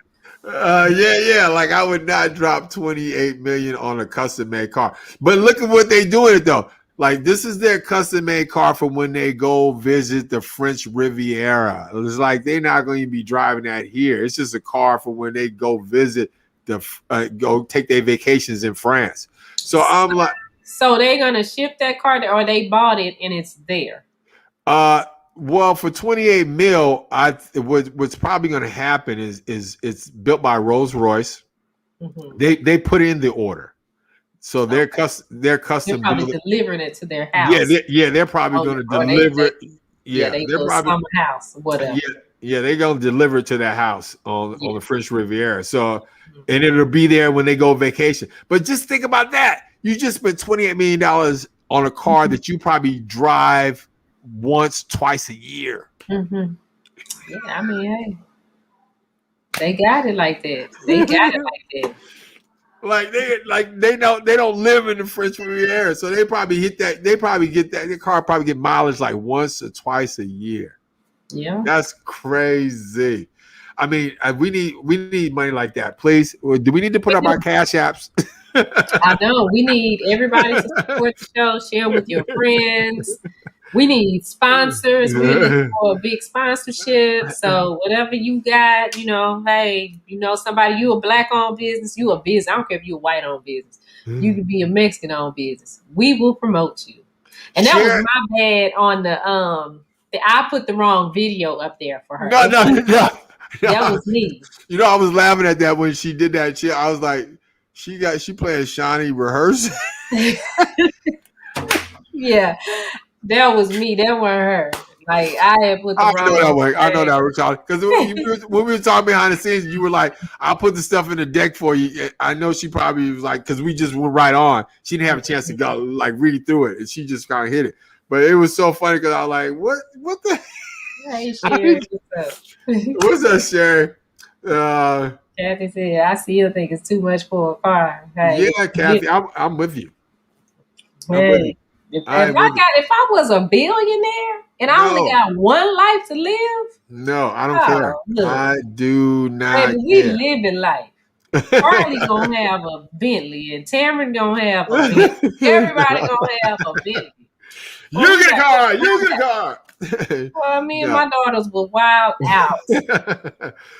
Yeah. Like I would not drop 28 million on a custom made car. But look at what they doing it though. Like this is their custom made car for when they go visit the French Riviera. It's like they're not going to be driving that here. It's just a car for when they go visit go take their vacations in France. So I'm like, so they're gonna ship that car, or they bought it and it's there. Well, for 28 mil, what's probably going to happen is it's built by Rolls Royce. Mm-hmm. They put in the order, so they're custom. They're probably delivering it to their house. They're probably going to deliver it. They probably summer house, whatever. They're going to deliver it to their house on the French Riviera. So, and it'll be there when they go vacation. But just think about that. You just spent $28 million on a car that you probably drive once, twice a year. Mm-hmm. Yeah, I mean, hey, they got it like that. They got it like that. They don't live in the French Riviera, so they probably hit that. They probably get that. Their car probably get mileage like once or twice a year. Yeah, that's crazy. I mean, we need money like that, please. Do we need to put up our cash apps? I know we need everybody to support the show. Share with your friends. We need sponsors. We're looking for a big sponsorship. So whatever you got, hey, somebody, you a black-owned business, you a business. I don't care if you a white-owned business. You could be a Mexican-owned business. We will promote you. And that was my bad on I put the wrong video up there for her. No. That was me. I was laughing at that when she did that shit. I was like, she playing Shawnee rehearse. Yeah. That was me. That wasn't her. Like I had put the wrong. I know that was because when we were talking behind the scenes, you were like, "I'll put the stuff in the deck for you." I know she probably was like, because we just went right on. She didn't have a chance to go like read through it, and she just kind of hit it. But it was so funny because I was like, "What the?" Hey, Sherry, what's up, Sherry? Kathy said, "I still think it's too much for a car." Hey, yeah, Kathy, I'm with you. Hey. If I was a billionaire and I only got one life to live, no, I don't care. Look, I do not. Baby, we living life. Carly gonna have a Bentley, and Tamron gonna have a Bentley. Everybody gonna have a Bentley. You get a car. You get a car. Well, me and my daughters were wild out.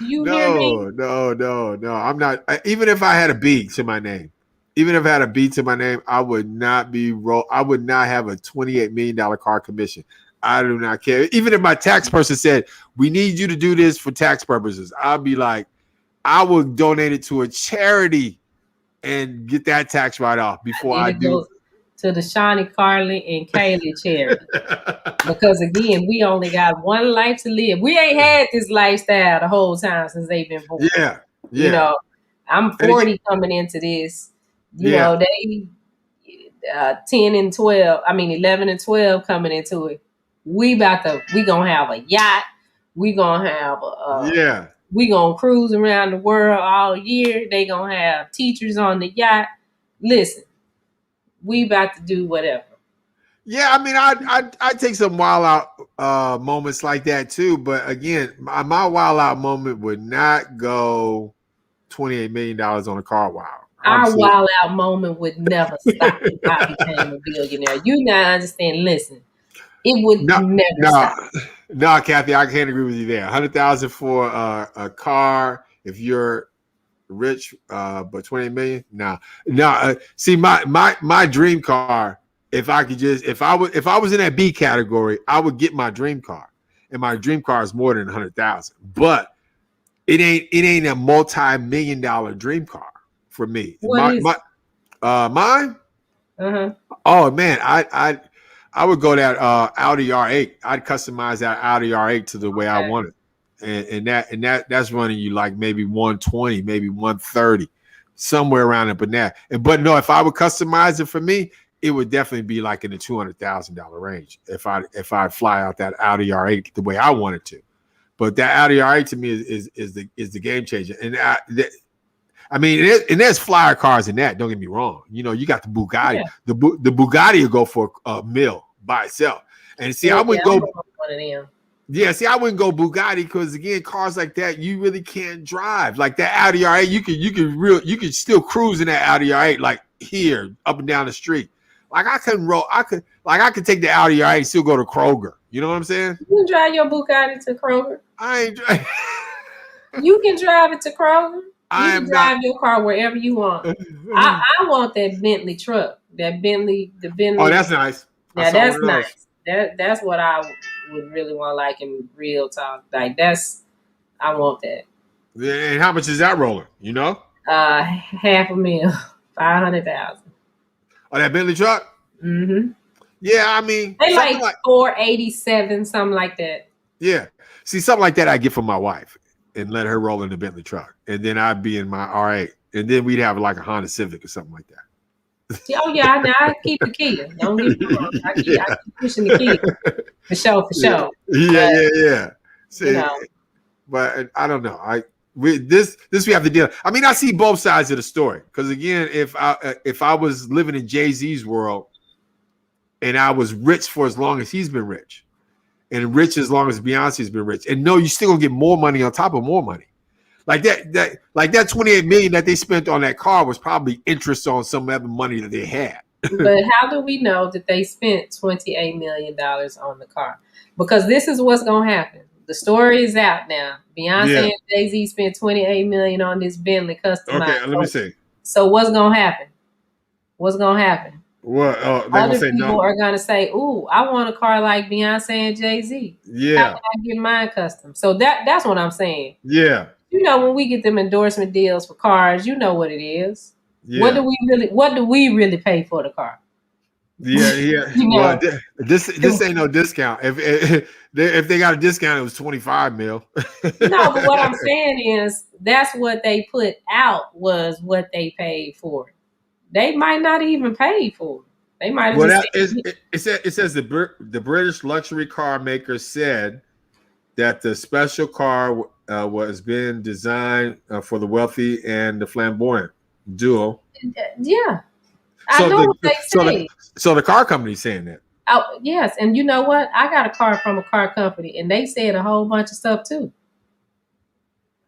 You hear me? No. I'm not. Even if I had a B to my name. Even if I had a B to my name, I would not have a $28 million car commission. I do not care. Even if my tax person said, we need you to do this for tax purposes, I'll be like, I will donate it to a charity and get that tax write-off before I do. To the Shawnee, Carly, and Kaylee charity. Because again, we only got one life to live. We ain't had this lifestyle the whole time since they've been born. Yeah. I'm 40 coming into this. They 10 and 12. I mean 11 and 12 coming into it. We gonna have a yacht. We gonna have we gonna cruise around the world all year. They gonna have teachers on the yacht. Listen, we about to do whatever. Yeah, I mean, I take some wild out moments like that too. But again, my wild out moment would not go $28 million on a car wow. Our wild out moment would never stop if I became a billionaire. You not understand. Listen, it would never stop. No, Kathy, I can't agree with you there. $100,000 for a car if you're rich, but 20 million. No. See, my dream car. If I was in that B category, I would get my dream car, and my dream car is more than 100,000. But it ain't a multi-million-dollar dream car. For me, mine. Oh man, I would go that Audi R8. I'd customize that Audi R8 to the way I want it, and that's running you like maybe 120, maybe 130, somewhere around it. But no, if I would customize it for me, it would definitely be like in the $200,000 range. If I fly out that Audi R8 the way I want it to, but that Audi R8 to me is the game changer, and I mean, there's flyer cars in that. Don't get me wrong. You got the Bugatti. Yeah. The Bugatti will go for a mil by itself. And see, I wouldn't go. One of them. Yeah, see, I wouldn't go Bugatti because again, cars like that you really can't drive. Like that Audi R8, you can still cruise in that Audi R8 like here up and down the street. Like I could take the Audi R8 and still go to Kroger. You know what I'm saying? You can drive your Bugatti to Kroger. I ain't. You can drive it to Kroger. I can am drive not. your car wherever you want. I want that Bentley truck. The Bentley. Oh, that's nice. I Yeah, saw that's one of those. nice. That's what I would really want, like in real talk. Like I want that. Yeah, and how much is that roller? You know? $500,000, 500,000. Oh, that Bentley truck? Mm-hmm. Yeah, I mean, They something like 487, something like that. yeah. See, something like that I get from my wife and let her roll in the Bentley truck. And then I'd be in my R8. And then we'd have like a Honda Civic or something like that. Oh yeah, I keep the Kia. Don't get me wrong. I keep pushing the Kia for sure. Yeah. See, You know, but I don't know. This we have to deal. I mean, I see both sides of the story. Because again, if I was living in Jay-Z's world and I was rich for as long as he's been rich, and rich as long as Beyonce's been rich, and no, you still gonna get more money on top of more money. Like that 28 million that they spent on that car was probably interest on some other money that they had. but how do we know that they spent $28 million on the car? Because this is what's gonna happen. The story is out now. Beyonce and Jay-Z spent $28 million on this Bentley customized. Okay, let me see. So what's gonna happen? What's gonna happen? What? Other people are gonna say, "Ooh, I want a car like Beyonce and Jay-Z. Yeah. How can I get mine custom?" So that's what I'm saying. Yeah. You know, when we get them endorsement deals for cars, you know what it is. Yeah. What do we really pay for the car? Yeah. You know? Well, this ain't no discount. If they got a discount, it was 25 mil. No, but what I'm saying is that's what they put out was what they paid for. They might not even pay for it. They might. Well, it says the British luxury car maker said that the special car was being designed for the wealthy and the flamboyant duo. Yeah, I know what they say. So the car company's saying that. Oh, yes, and you know what? I got a car from a car company, and they said a whole bunch of stuff too.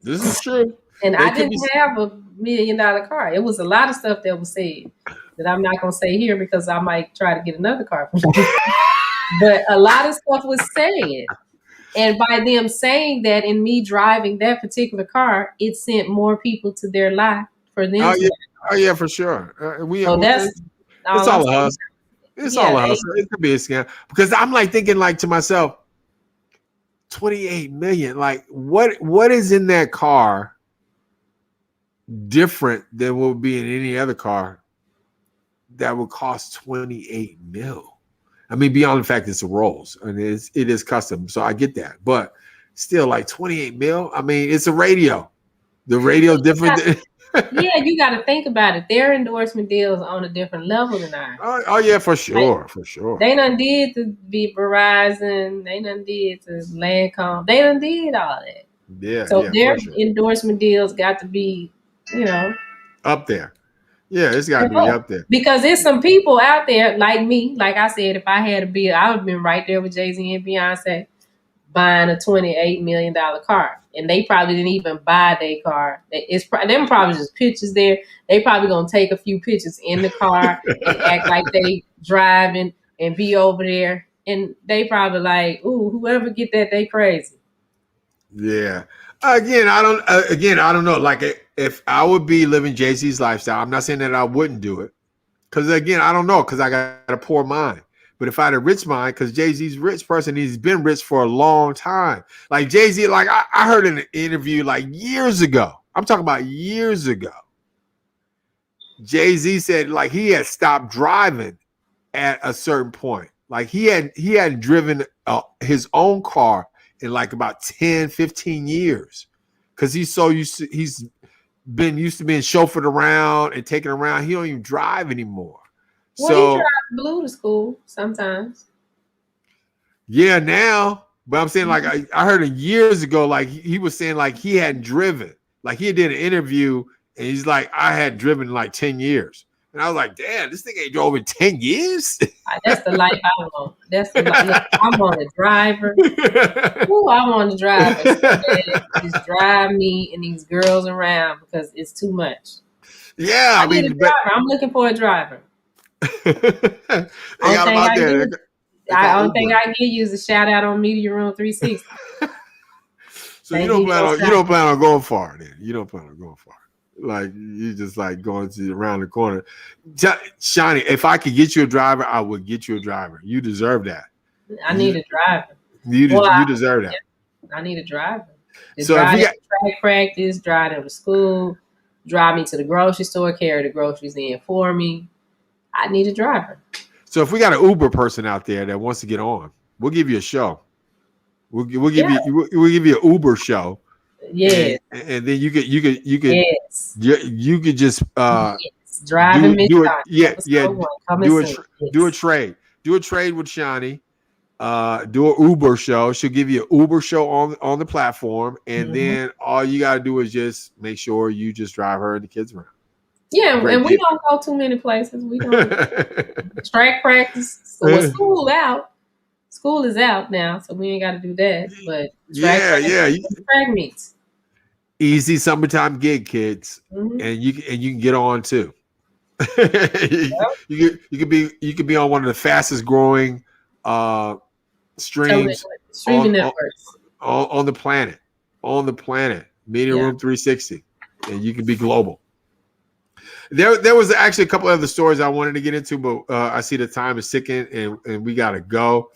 This is true. And I didn't have a $1 million car. It was a lot of stuff that was said that I'm not going to say here because I might try to get another car from them. But a lot of stuff was said. And by them saying that and me driving that particular car, it sent more people to their life for them. Oh yeah, for sure. It's all a hustle. It's all a hustle. It could be a scam. Because I'm like thinking like to myself, 28 million. Like what is in that car different than what would be in any other car that would cost 28 mil? I mean, beyond the fact it's a Rolls and it is custom, so I get that. But still, like 28 mil. I mean, it's a radio. The radio different. Yeah, you got to think about it. Their endorsement deals on a different level than ours. Oh yeah, for sure, for sure. They done did to be Verizon. They done did to Lancome. They done did all that. Yeah. So their endorsement deals got to be, up there. Yeah, it's got to be up there. Because there's some people out there like me. Like I said, if I had a bill, I would have been right there with Jay-Z and Beyonce buying a $28 million car. And they probably didn't even buy their car. Them probably just pictures there. They probably going to take a few pictures in the car and act like they driving and be over there. And they probably like, ooh, whoever get that, they crazy. Yeah. Again, I don't know. Like if I would be living Jay-Z's lifestyle, I'm not saying that I wouldn't do it. Because again, I don't know, because I got a poor mind. But if I had a rich mind, because Jay-Z's a rich person, he's been rich for a long time. Like Jay-Z, like I heard in an interview like years ago. I'm talking about years ago. Jay-Z said like he had stopped driving at a certain point. Like he hadn't driven his own car in like about 10, 15 years. Because he's been used to being chauffeured around and taken around. He don't even drive anymore. Well, so he drives Blue to school sometimes. Yeah, now. But I'm saying like I heard it years ago, like he was saying like he hadn't driven. Like he did an interview and he's like, I had driven like 10 years. And I was like, damn, this thing ain't drove in 10 years. That's the life I want. That's the life. Look, I want a driver. Ooh, I want a driver. Just drive me and these girls around because it's too much. Yeah, I need a driver. I'm looking for a driver. The only thing I give you is a shout out on Media Room 360. So you don't plan on going far then. You don't plan on going far. Like you just like going to around the corner. Shawnee, if I could get you a driver, I would get you a driver. You deserve that. I need a driver. You deserve that. I need a driver. To So if drive we got to track practice, drive them to school, drive me to the grocery store, carry the groceries in for me. I need a driver. So if we got an Uber person out there that wants to get on, we'll give you a show. We'll give you an Uber show. Yeah. And then you could yes. you could just driving do a trade. Do a trade with Shawnee. Do an Uber show. She'll give you an Uber show on the platform, and then all you gotta do is just make sure you just drive her and the kids around. Yeah, and we don't go too many places. We don't track practice. So school out. School is out now, so we ain't got to do that. But track meets. Easy summertime gig, kids, and you can get on too. You could be on one of the fastest growing streaming networks on the planet. Media Room 360, and you can be global. There was actually a couple other stories I wanted to get into, but I see the time is ticking, and we gotta go.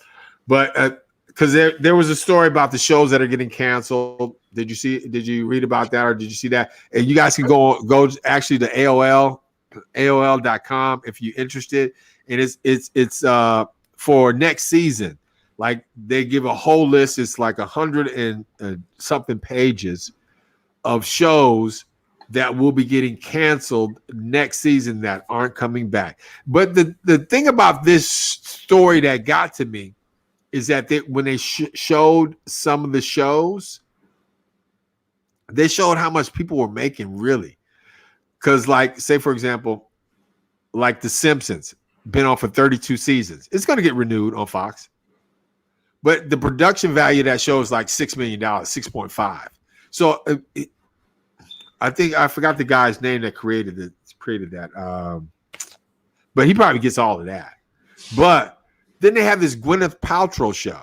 But because there was a story about the shows that are getting canceled. Did you read about that, or did you see that? And you guys can go actually to AOL.com if you're interested. And it's for next season. Like they give a whole list. It's like 100 and something pages of shows that will be getting canceled next season that aren't coming back. But the thing about this story that got to me is that when they showed some of the shows, they showed how much people were making really. Because like, say for example, like The Simpsons, been on for 32 seasons. It's going to get renewed on Fox. But the production value of that show is like $6 million, 6.5. So I think I forgot the guy's name that created that. But he probably gets all of that. But then they have this Gwyneth Paltrow show.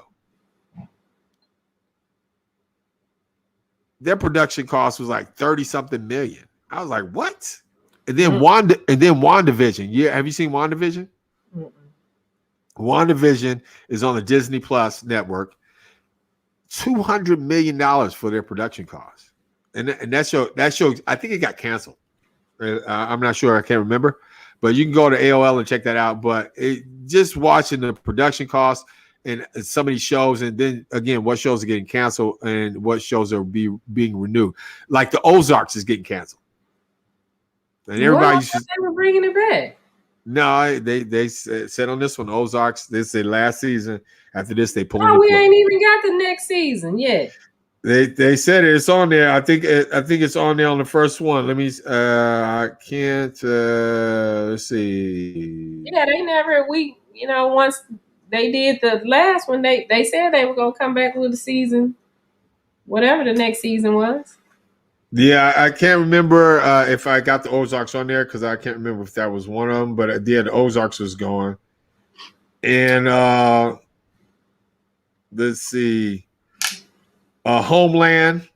Their production cost was like 30-something million. I was like, what? And then WandaVision. Yeah, have you seen WandaVision? Mm-mm. WandaVision is on the Disney Plus network. $200 million for their production costs. And that show, I think it got canceled. I'm not sure. I can't remember. But you can go to AOL and check that out. But just watching the production costs and some of these shows, and then again, what shows are getting canceled and what shows are being renewed. Like the Ozarks is getting canceled. And everybody they were bringing it back. No, they said on this one, Ozarks, they said last season. After this, they pull. No, we ain't even got the next season yet. They said it's on there. I think it's on there on the first one. Let me. I can't. Let's see. Yeah, they never. Once they did the last one, they said they were gonna come back with a season, whatever the next season was. Yeah, I can't remember if I got the Ozarks on there because I can't remember if that was one of them. But the Ozarks was going, and let's see. Homeland,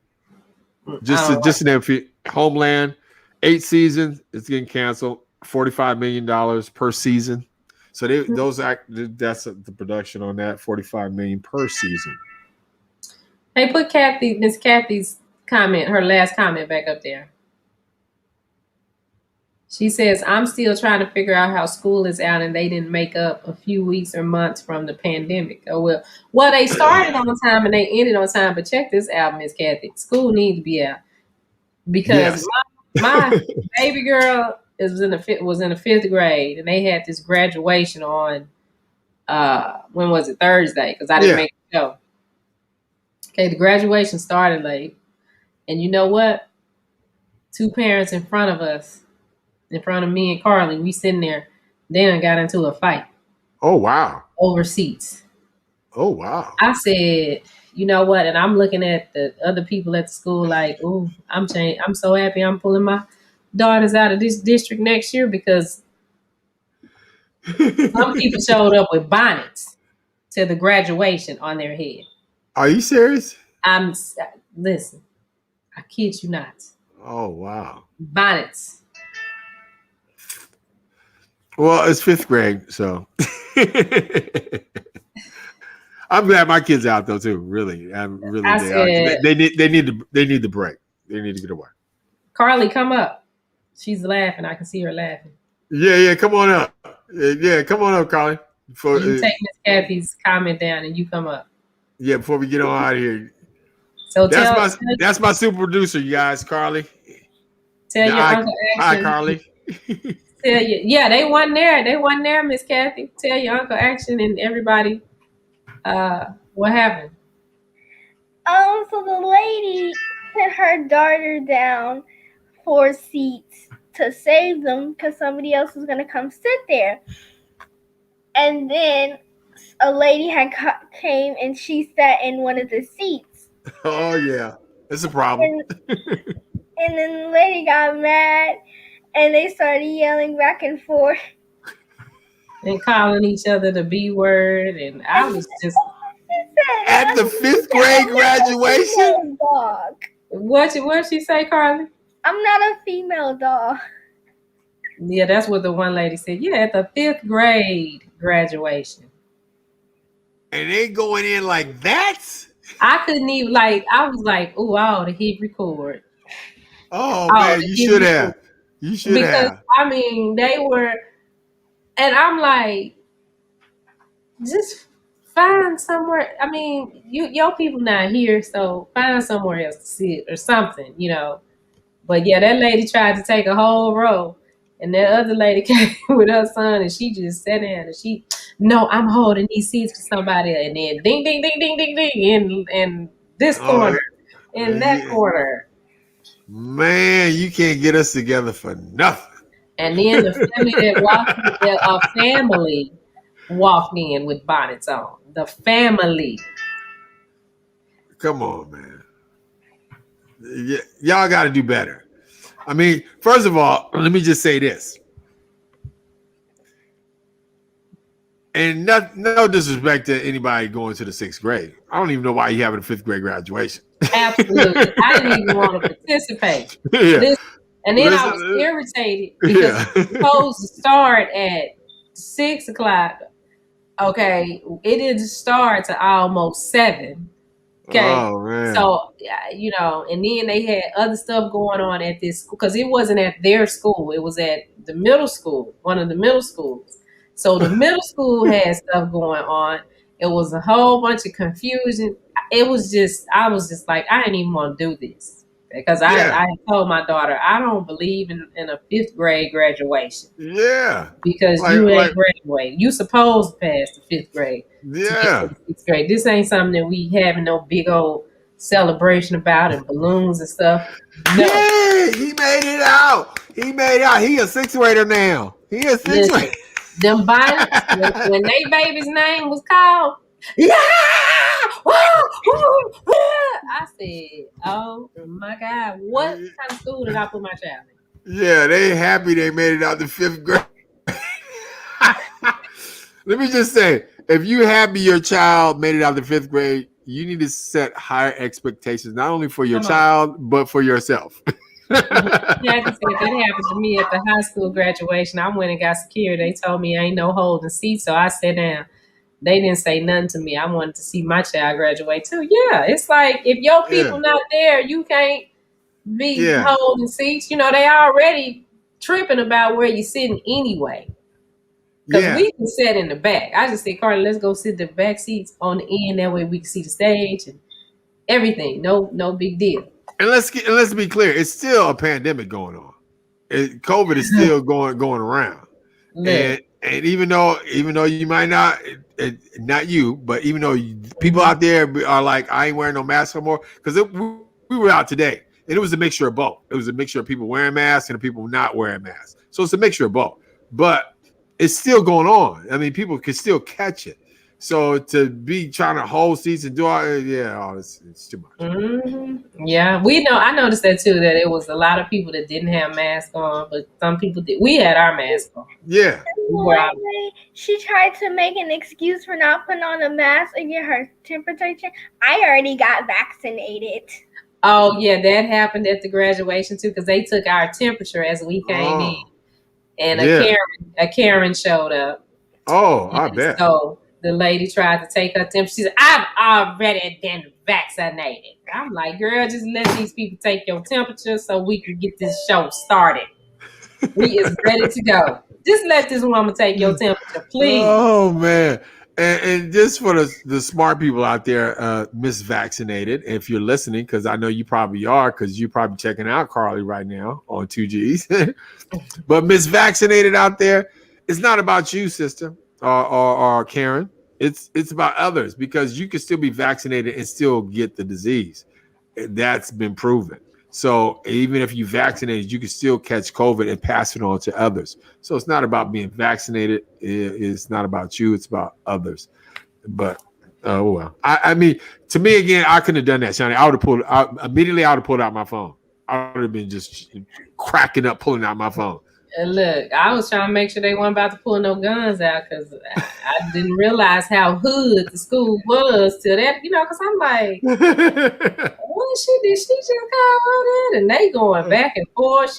just an empty Homeland, 8 seasons. It's getting canceled. $45 million per season. So that's the production on that. $45 million per season. Hey, put Miss Kathy's comment, her last comment, back up there. She says, "I'm still trying to figure out how school is out, and they didn't make up a few weeks or months from the pandemic." Oh well, they started on time and they ended on time. But check this out, Miss Kathy. School needs to be out because my baby girl was in the 5th grade, and they had this graduation on when was it? Thursday? Because I didn't make the show. Okay, the graduation started late, and you know what? 2 parents in front of us. In front of me and Carly, we sitting there. Then I got into a fight. Oh wow! Over seats. Oh wow! I said, you know what? And I'm looking at the other people at the school like, "Ooh, I'm so happy I'm pulling my daughters out of this district next year because some people showed up with bonnets to the graduation on their head." Are you serious? Listen. I kid you not. Oh wow. Bonnets. Well, it's 5th grade, so I'm glad my kids out though too. Really, I they are. said, They need the break. They need to get away. Carly, come up. She's laughing. I can see her laughing. Yeah, come on up. Yeah, come on up, Carly. Before, You take Miss Kathy's comment down and you come up. before we get on out of here. So That's my super producer, you guys, Carly. Tell your Uncle Hi, Action. Carly. Tell you, yeah, they wasn't there. They wasn't there, Miss Kathy. Tell your Uncle Action and everybody what happened. So the lady put her daughter down 4 seats to save them because somebody else was gonna come sit there. And then a lady had came and she sat in one of the seats. Oh yeah, it's a problem. And then the lady got mad and they started yelling back and forth. And calling each other the B word, and I was just at the 5th grade graduation. Dog. What she say, Carly? I'm not a female dog. Yeah, that's what the one lady said. Yeah, at the 5th grade graduation. And they going in like that? I couldn't even I was like, oh, I ought to hit record. Oh man, you should have. You should because, have. I mean, they were, and I'm like, just find somewhere. I mean, your people not here, so find somewhere else to sit or something, But yeah, that lady tried to take a whole row, and that other lady came with her son, and she just sat down, and no, I'm holding these seats for somebody, and then ding, ding, ding, ding, ding, ding, in this corner, in that corner. Man, you can't get us together for nothing. And then the family a family walked in with bonnets on. The family. Come on, man. Y'all got to do better. I mean, first of all, let me just say this. And no disrespect to anybody going to the 6th grade. I don't even know why you having a 5th grade graduation. Absolutely. I didn't even want to participate. Yeah. And then I was irritated because it's supposed to start at 6 o'clock. Okay. It didn't start to almost 7. Okay. Oh, man. So, and then they had other stuff going on at this school because it wasn't at their school. It was at the middle school, one of the middle schools. So the middle school had stuff going on. It was a whole bunch of confusion. I was just like, I didn't even want to do this because I told my daughter, I don't believe in a 5th grade graduation. Yeah. Because you ain't graduated. You supposed to pass the 5th grade. Yeah. To 6th grade. This ain't something that we having no big old celebration about and balloons and stuff. No. Yeah, he made it out. He a 6th grader now. He a 6th grader. Them bonnets, when they baby's name was called, I said, oh my God, what kind of school did I put my child in? Yeah, they happy they made it out the 5th grade. Let me just say, if you happy your child made it out the 5th grade, you need to set higher expectations, not only for your child, but for yourself. Yeah, that happened to me at the high school graduation. I went and got security. They told me ain't no holding seats, so I sat down. They didn't say nothing to me. I wanted to see my child graduate too. Yeah, it's like if your people not there, you can't be holding seats. They already tripping about where you're sitting anyway. Because we can sit in the back. I just said, Carly, let's go sit the back seats on the end. That way we can see the stage and everything. No big deal. And let's be clear, it's still a pandemic going on. COVID is still going around. Yeah. And even though you might not you, but even though people out there are like, I ain't wearing no mask no more, because we were out today and it was a mixture of both. It was a mixture of people wearing masks and people not wearing masks. So it's a mixture of both. But it's still going on. I mean, people can still catch it. So to be trying to hold seats and do all, it's too much. Mm-hmm. Yeah, I noticed that too. That it was a lot of people that didn't have masks on, but some people did. We had our mask on. Yeah. She tried to make an excuse for not putting on a mask and get her temperature checked. I already got vaccinated. Oh yeah, that happened at the graduation too, because they took our temperature as we came in, and a Karen showed up. Oh, I bet. So the lady tried to take her temperature. She said, "I've already been vaccinated." I'm like, "Girl, just let these people take your temperature so we can get this show started. We is ready to go. Just let this woman take your temperature, please." Oh man. And just for the smart people out there, misvaccinated, if you're listening, because I know you probably are, because you're probably checking out Carly right now on 2G's. But misvaccinated out there, it's not about you, sister, or Karen. It's about others, because you can still be vaccinated and still get the disease. That's been proven. So even if you vaccinated, you can still catch COVID and pass it on to others. So it's not about being vaccinated. It's not about you. It's about others. But oh well. I mean, to me again, I couldn't have done that, Shawnee. I would have pulled out my phone. I would have been just cracking up, pulling out my phone. And look, I was trying to make sure they weren't about to pull no guns out, because I didn't realize how hood the school was till that, because I'm like, what did she just call that? And they going back and forth.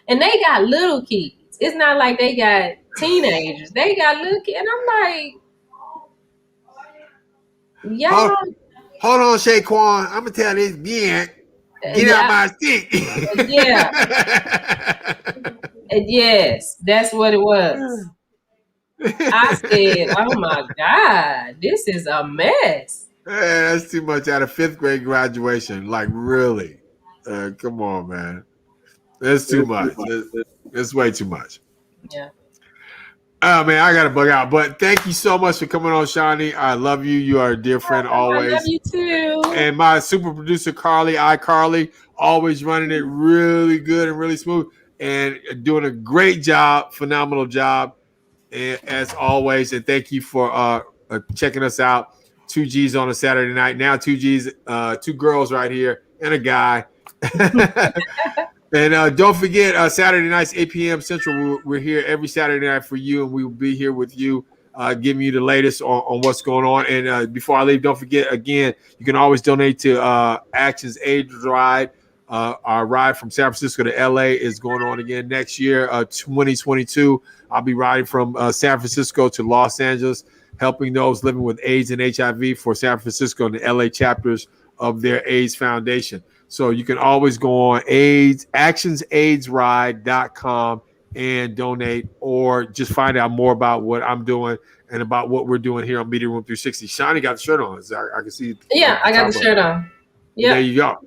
And they got little kids. It's not like they got teenagers. They got little kids. And I'm like, y'all. Hold on, Shaquan. I'm going to tell this again. Get out my seat. Yeah. Yes, that's what it was. I said, oh my God, this is a mess. Man, that's too much at a 5th grade graduation. Like, really? Come on, man. That's too much. It's way too much. Yeah. Oh, man, I got to bug out. But thank you so much for coming on, Shawnee. I love you. You are a dear friend always. I love you too. And my super producer, Carly, always running it really good and really smooth and doing a great job, phenomenal job, as always. And thank you for checking us out. 2G's on a Saturday night. Now 2G's, 2 girls right here and a guy. And don't forget, Saturday nights, 8 p.m. Central, we're here every Saturday night for you, and we will be here with you, giving you the latest on what's going on. And before I leave, don't forget, again, you can always donate to Actions AIDS Ride. Our ride from San Francisco to LA is going on again next year, 2022. I'll be riding from San Francisco to Los Angeles, helping those living with AIDS and HIV for San Francisco and the LA chapters of their AIDS Foundation. So you can always go on actionsaidsride.com and donate, or just find out more about what I'm doing and about what we're doing here on Media Room 360. Shawnee got the shirt on. I can see. Yeah, I got the shirt on. Yeah. There you go.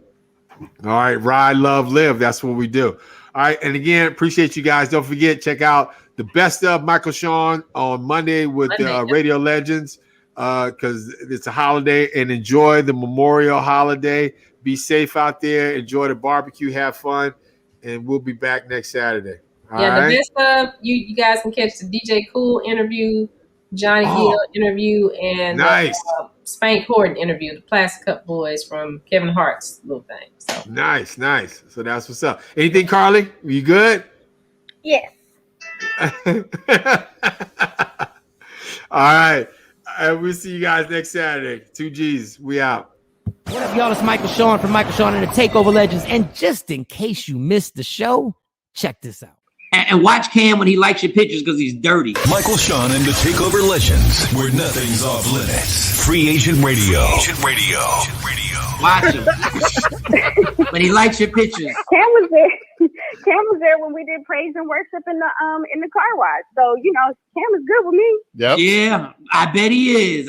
All right. Ride, love, live. That's what we do. All right. And again, appreciate you guys. Don't forget, check out the best of Michael Sean on Monday with Radio Legends, because it's a holiday, and enjoy the Memorial holiday. Be safe out there. Enjoy the barbecue. Have fun. And we'll be back next Saturday. All right? The best of you guys can catch the DJ Cool interview, Johnny Gill interview, and Spank Horton interview, the Plastic Cup Boys from Kevin Hart's little thing. So Nice. So that's what's up. Anything, Carly? You good? Yes. All right. We'll see you guys next Saturday. 2G's. We out. What up, y'all? It's Michael Sean from Michael Sean and the Takeover Legends. And just in case you missed the show, check this out. And watch Cam when he likes your pictures, because he's dirty. Michael Sean and the Takeover Legends, where nothing's off limits. Free Agent Radio. Watch him. When he likes your pictures. Cam was there when we did praise and worship in the car wash. So, Cam is good with me. Yep. Yeah, I bet he is.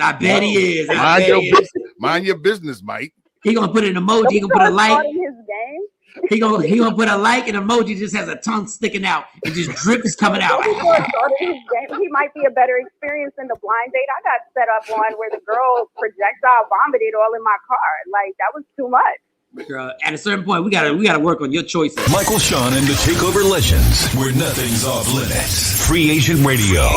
Mind your business, Mike. He gonna put an emoji. He gonna put a like. His game. He gonna put a like, and emoji just has a tongue sticking out. It just drip is coming out. He might be a better experience than the blind date I got set up on, where the girl projectile vomited all in my car. Like, that was too much. Girl, at a certain point, we gotta work on your choices. Michael Sean and the Takeover Legends, where nothing's off limits. Free Agent Radio.